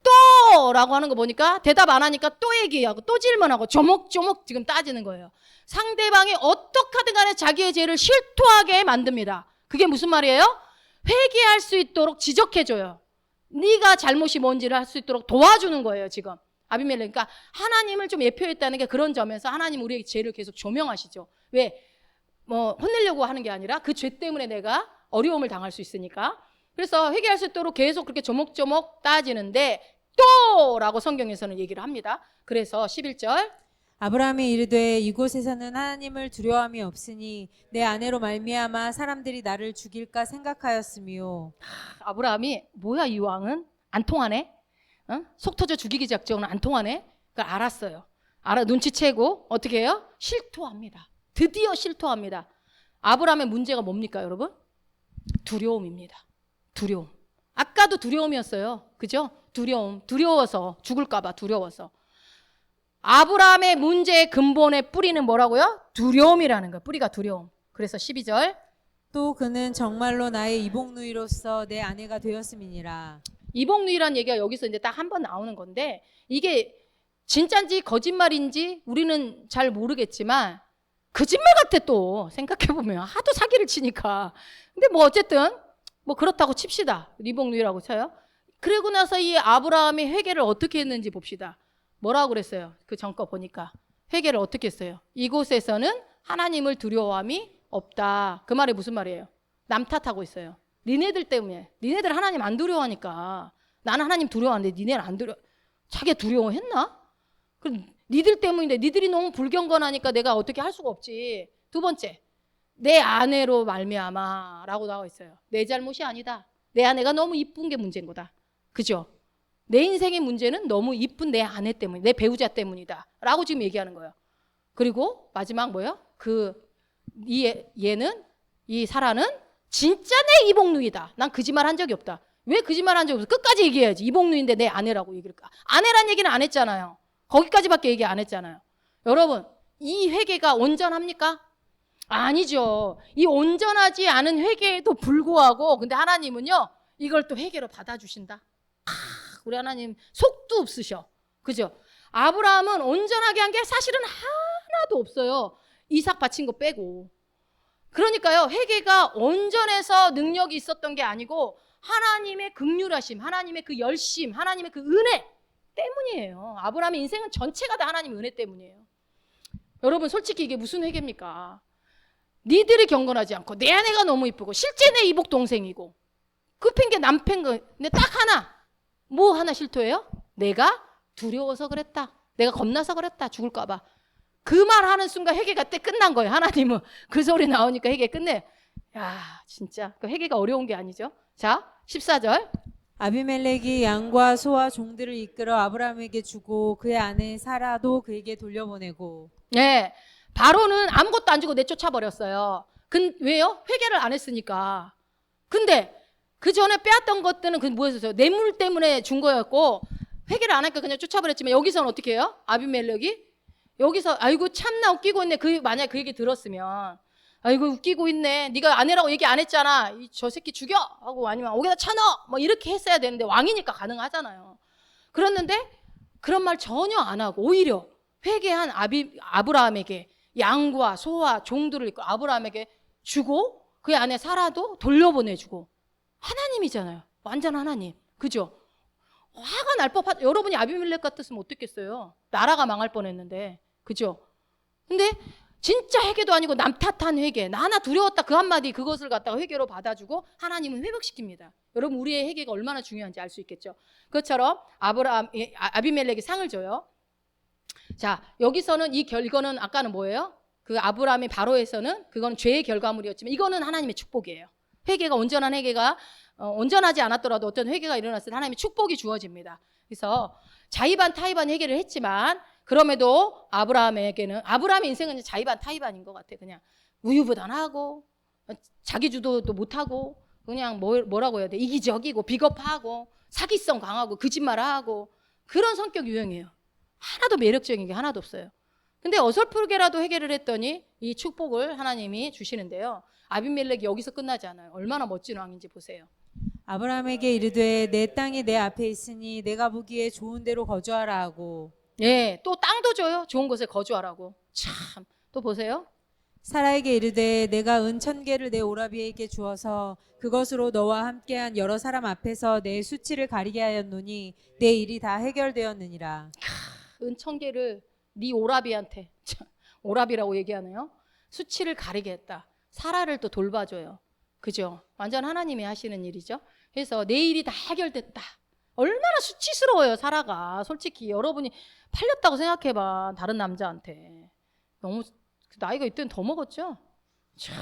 또! 라고 하는 거 보니까 대답 안 하니까 또 얘기하고 또 질문하고 조목조목 지금 따지는 거예요. 상대방이 어떻게든 간에 자기의 죄를 실토하게 만듭니다. 그게 무슨 말이에요? 회개할 수 있도록 지적해줘요. 네가 잘못이 뭔지를 할 수 있도록 도와주는 거예요, 지금. 아비멜렉. 그러니까 하나님을 좀 예표했다는 게 그런 점에서 하나님 우리의 죄를 계속 조명하시죠. 왜? 혼내려고 하는 게 아니라 그 죄 때문에 내가 어려움을 당할 수 있으니까. 그래서 회개할 수 있도록 계속 그렇게 조목조목 따지는데 또! 라고 성경에서는 얘기를 합니다. 그래서 11절. 아브라함이 이르되 이곳에서는 하나님을 두려움이 없으니 내 아내로 말미암아 사람들이 나를 죽일까 생각하였으며. 아브라함이 뭐야, 이 왕은? 안 통하네? 속 터져 죽이기 작전은 안 통하네? 그걸 알았어요. 눈치채고 어떻게 해요? 실토합니다. 드디어 실토합니다. 아브라함의 문제가 뭡니까, 여러분? 두려움입니다. 두려움. 아까도 두려움이었어요. 그죠? 두려워서 죽을까봐 두려워서. 아브라함의 문제의 근본의 뿌리는 뭐라고요? 두려움이라는 거예요. 뿌리가 두려움. 그래서 12절. 또 그는 정말로 나의 이복누이로서 내 아내가 되었음이니라. 이복누이라는 얘기가 여기서 이제 딱 한 번 나오는 건데 이게 진짜인지 거짓말인지 우리는 잘 모르겠지만 거짓말 같아. 또 생각해보면 하도 사기를 치니까. 근데 뭐 어쨌든 뭐 그렇다고 칩시다. 이복누이라고 쳐요. 그리고 나서 이 아브라함이 회개를 어떻게 했는지 봅시다. 뭐라고 그랬어요? 그 전거 보니까 회개를 어떻게 했어요? 이곳에서는 하나님을 두려워함이 없다. 그 말이 무슨 말이에요? 남 탓하고 있어요. 니네들 때문에. 니네들 하나님 안 두려워하니까. 나는 하나님 두려워하는데 니네는 안 두려워. 자기가 두려워했나? 그럼 니들 때문인데 니들이 너무 불경건하니까 내가 어떻게 할 수가 없지. 두 번째, 내 아내로 말미암아 라고 나와 있어요. 내 잘못이 아니다. 내 아내가 너무 이쁜 게 문제인 거다. 그죠? 내 인생의 문제는 너무 이쁜 내 아내 때문에, 내 배우자 때문이다 라고 지금 얘기하는 거예요. 그리고 마지막 뭐예요? 얘는, 이 사라는 진짜 내 이복누이다. 난 거짓말 한 적이 없다. 왜 거짓말 한 적이 없어? 끝까지 얘기해야지. 이복누이인데 내 아내라고 얘기를. 아내란 얘기는 안 했잖아요. 거기까지밖에 얘기 안 했잖아요. 여러분, 이 회개가 온전합니까? 아니죠. 이 온전하지 않은 회개에도 불구하고 근데 하나님은요 이걸 또 회개로 받아주신다. 우리 하나님 속도 없으셔. 그죠? 아브라함은 온전하게 한 게 사실은 하나도 없어요. 이삭 바친 거 빼고. 그러니까요 회개가 온전해서 능력이 있었던 게 아니고 하나님의 긍휼하심, 하나님의 그 열심, 하나님의 그 은혜 때문이에요. 아브라함의 인생은 전체가 다 하나님의 은혜 때문이에요. 여러분 솔직히 이게 무슨 회개입니까? 니들이 경건하지 않고 내 아내가 너무 이쁘고 실제 내 이복 동생이고 급한 게 남편 거. 근데 딱 하나. 뭐 하나 실토해요? 내가 두려워서 그랬다. 내가 겁나서 그랬다. 죽을까 봐. 그 말 하는 순간 회개가 때 끝난 거예요. 하나님은 그 소리 나오니까 회개 끝내. 야 진짜 그 회개가 어려운 게 아니죠. 자 14절. 아비멜렉이 양과 소와 종들을 이끌어 아브라함에게 주고 그의 아내 사라도 그에게 돌려보내고. 네, 바로는 아무것도 안 주고 내쫓아 버렸어요. 왜요? 회개를 안 했으니까. 근데 그 전에 빼앗던 것들은 그 뭐였어요? 뇌물 때문에 준 거였고 회개를 안 하니까 그냥 쫓아버렸지만 여기서는 어떻게 해요? 아비멜렉이 여기서 아이고 참나 웃기고 있네. 만약 그 얘기 들었으면 아이고 웃기고 있네. 네가 아내라고 얘기 안 했잖아. 저 새끼 죽여 하고 아니면 여기다 쳐넣어 뭐 이렇게 했어야 되는데 왕이니까 가능하잖아요. 그랬는데 그런 말 전혀 안 하고 오히려 회개한 아브라함에게 양과 소와 종들을 이끌고 아브라함에게 주고 그 안에 사라도 돌려보내주고 하나님이잖아요. 완전 하나님. 그죠? 화가 날 법하다. 여러분이 아비멜렉 같았으면 어땠겠어요? 나라가 망할 뻔했는데. 그죠? 근데 진짜 회개도 아니고 남 탓한 회개. 나 하나 두려웠다 그 한마디 그것을 갖다가 회개로 받아주고 하나님은 회복시킵니다. 여러분 우리의 회개가 얼마나 중요한지 알 수 있겠죠. 그것처럼 아비멜렉이 상을 줘요. 자, 여기서는 이 결과는 아까는 뭐예요? 그 아브라함이 바로에서는 그건 죄의 결과물이었지만 이거는 하나님의 축복이에요. 회개가 온전한 회개가 온전하지 않았더라도 어떤 회개가 일어났을 때 하나님의 축복이 주어집니다. 그래서 자의반 타의반 회개를 했지만 그럼에도 아브라함의 인생은 자의반 타의반인 것 같아. 그냥 우유부단하고 자기 주도도 못하고 그냥 뭐라고 해야 돼? 이기적이고 비겁하고 사기성 강하고 거짓말하고 그런 성격 유형이에요. 하나도 매력적인 게 하나도 없어요. 근데 어설프게라도 회개를 했더니 이 축복을 하나님이 주시는데요. 아비멜렉이 여기서 끝나지 않아요. 얼마나 멋진 왕인지 보세요. 아브라함에게 이르되 내 땅이 내 앞에 있으니 내가 보기에 좋은 데로 거주하라 하고 예, 또 땅도 줘요. 좋은 곳에 거주하라고. 참, 또 보세요. 사라에게 이르되 내가 은 1,000개를 내 오라비에게 주어서 그것으로 너와 함께한 여러 사람 앞에서 내 수치를 가리게 하였노니 내 일이 다 해결되었느니라. 은 1,000개를 네 오라비한테 오라비라고 얘기하네요. 수치를 가리게 했다. 사라를 또 돌봐줘요. 그죠? 완전 하나님이 하시는 일이죠. 그래서 내 일이 다 해결됐다. 얼마나 수치스러워요, 사라가. 솔직히 여러분이 팔렸다고 생각해봐. 다른 남자한테. 너무 나이가 이때는 더 먹었죠? 참.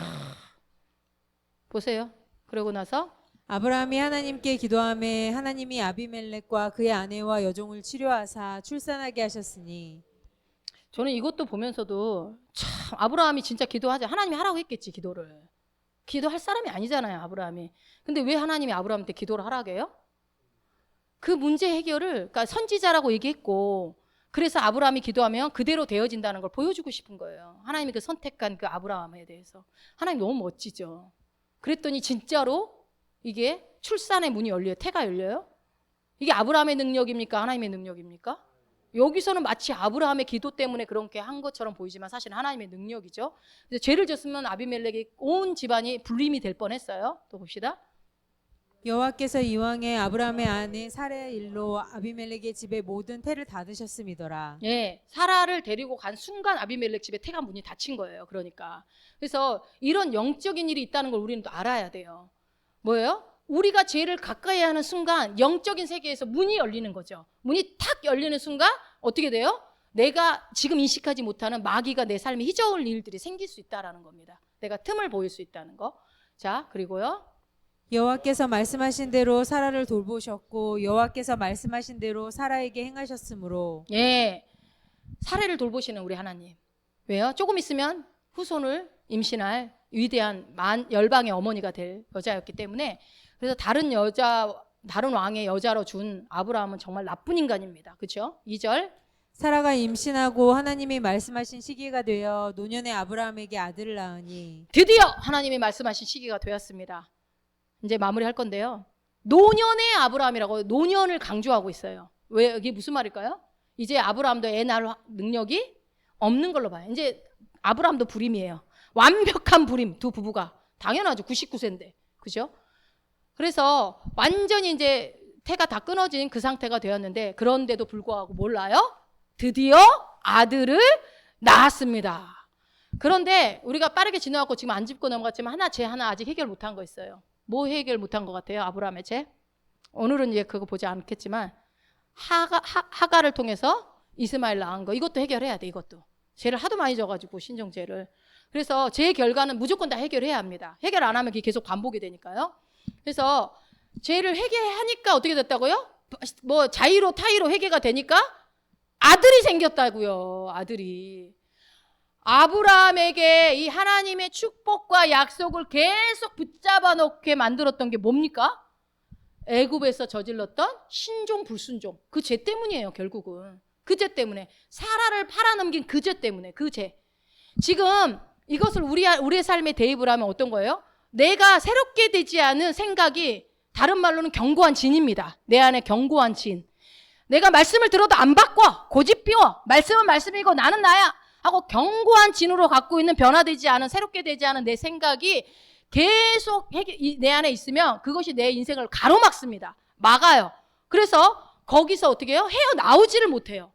보세요. 그러고 나서 아브라함이 하나님께 기도하매 하나님이 아비멜렉과 그의 아내와 여종을 치료하사 출산하게 하셨으니 저는 이것도 보면서도 참 아브라함이 진짜 기도하자. 하나님이 하라고 했겠지, 기도를. 기도할 사람이 아니잖아요, 아브라함이. 근데 왜 하나님이 아브라함한테 기도를 하라고 해요? 그 문제 해결을 그러니까 선지자라고 얘기했고 그래서 아브라함이 기도하면 그대로 되어진다는 걸 보여주고 싶은 거예요. 하나님이 그 선택한 그 아브라함에 대해서. 하나님 너무 멋지죠. 그랬더니 진짜로 이게 출산의 문이 열려요. 태가 열려요. 이게 아브라함의 능력입니까? 하나님의 능력입니까? 여기서는 마치 아브라함의 기도 때문에 그렇게 한 것처럼 보이지만 사실 하나님의 능력이죠. 그래서 죄를 졌으면 아비멜렉이 온 집안이 불림이 될 뻔했어요. 또 봅시다. 여호와께서 이왕에 아브라함의 아내 사라의 일로 아비멜렉의 집에 모든 태를 닫으셨음이더라. 예, 사라를 데리고 간 순간 아비멜렉 집에 태가 문이 닫힌 거예요. 그러니까 그래서 이런 영적인 일이 있다는 걸 우리는 또 알아야 돼요. 뭐예요? 우리가 죄를 가까이 하는 순간 영적인 세계에서 문이 열리는 거죠. 문이 탁 열리는 순간 어떻게 돼요? 내가 지금 인식하지 못하는 마귀가 내 삶에 휘저을 일들이 생길 수 있다라는 겁니다. 내가 틈을 보일 수 있다는 거. 자, 그리고요. 여호와께서 말씀하신 대로 사라를 돌보셨고 여호와께서 말씀하신 대로 사라에게 행하셨으므로 예, 사례를 돌보시는 우리 하나님. 왜요? 조금 있으면 후손을 임신할 위대한 열방의 어머니가 될 여자였기 때문에 그래서 다른 왕의 여자로 준 아브라함은 정말 나쁜 인간입니다. 그렇죠? 2절. 사라가 임신하고 하나님이 말씀하신 시기가 되어 노년의 아브라함에게 아들을 낳으니 드디어 하나님이 말씀하신 시기가 되었습니다. 이제 마무리할 건데요. 노년의 아브라함이라고 노년을 강조하고 있어요. 왜 이게 무슨 말일까요? 이제 아브라함도 애 낳을 능력이 없는 걸로 봐요. 이제 아브라함도 불임이에요. 완벽한 불임 두 부부가 당연하죠. 99세인데 그죠? 그래서 완전히 이제 태가 다 끊어진 그 상태가 되었는데 그런데도 불구하고 몰라요? 드디어 아들을 낳았습니다. 그런데 우리가 빠르게 지나갔고 지금 안 짚고 넘어갔지만 제 하나 아직 해결 못한 거 있어요. 뭐 해결 못한 것 같아요? 아브라함의 죄? 오늘은 이제 그거 보지 않겠지만 하가를 통해서 이스마엘 낳은 거 이것도 해결해야 돼. 이것도 죄를 하도 많이 져가지고 신정죄를. 그래서 죄의 결과는 무조건 다 해결해야 합니다. 해결 안 하면 그게 계속 반복이 되니까요. 그래서 죄를 회개하니까 어떻게 됐다고요? 뭐 자의로 타의로 회개가 되니까 아들이 생겼다고요. 아들이. 아브라함에게 이 하나님의 축복과 약속을 계속 붙잡아 놓게 만들었던 게 뭡니까? 애굽에서 저질렀던 신종 불순종, 그 죄 때문이에요. 결국은 그 죄 때문에, 사라를 팔아넘긴 그 죄 때문에, 그 죄. 지금 이것을 우리의 삶에 대입을 하면 어떤 거예요? 내가 새롭게 되지 않은 생각이, 다른 말로는 견고한 진입니다. 내 안에 견고한 진. 내가 말씀을 들어도 안 바꿔, 고집 피워, 말씀은 말씀이고 나는 나야 하고 견고한 진으로 갖고 있는, 변화되지 않은, 새롭게 되지 않은 내 생각이 계속 내 안에 있으면 그것이 내 인생을 가로막습니다. 막아요. 그래서 거기서 어떻게 해요? 헤어나오지를 못해요.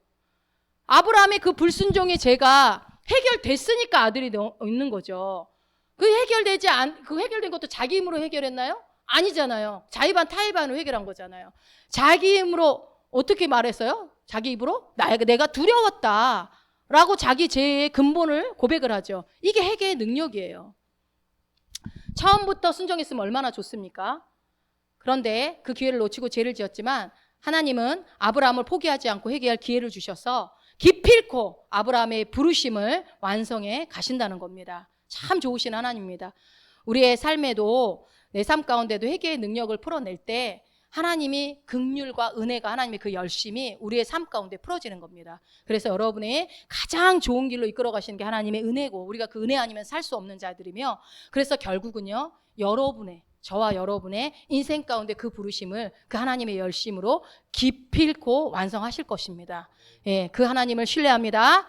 아브라함의 그 불순종의 죄가 해결됐으니까 아들이 있는 거죠. 그 해결된 것도 자기 힘으로 해결했나요? 아니잖아요. 자의반 타의반으로 해결한 거잖아요. 자기 힘으로 어떻게 말했어요? 자기 입으로 내가 두려웠다 라고 자기 죄의 근본을 고백을 하죠. 이게 회개의 능력이에요. 처음부터 순종했으면 얼마나 좋습니까? 그런데 그 기회를 놓치고 죄를 지었지만 하나님은 아브라함을 포기하지 않고 회개할 기회를 주셔서 기필코 아브라함의 부르심을 완성해 가신다는 겁니다. 참 좋으신 하나님입니다. 우리의 삶에도, 내 삶 가운데도 회개의 능력을 풀어낼 때 하나님이 긍휼과 은혜가, 하나님의 그 열심이 우리의 삶 가운데 풀어지는 겁니다. 그래서 여러분의 가장 좋은 길로 이끌어 가시는 게 하나님의 은혜고, 우리가 그 은혜 아니면 살 수 없는 자들이며, 그래서 결국은요, 저와 여러분의 인생 가운데 그 부르심을 그 하나님의 열심으로 기필코 완성하실 것입니다. 예, 그 하나님을 신뢰합니다.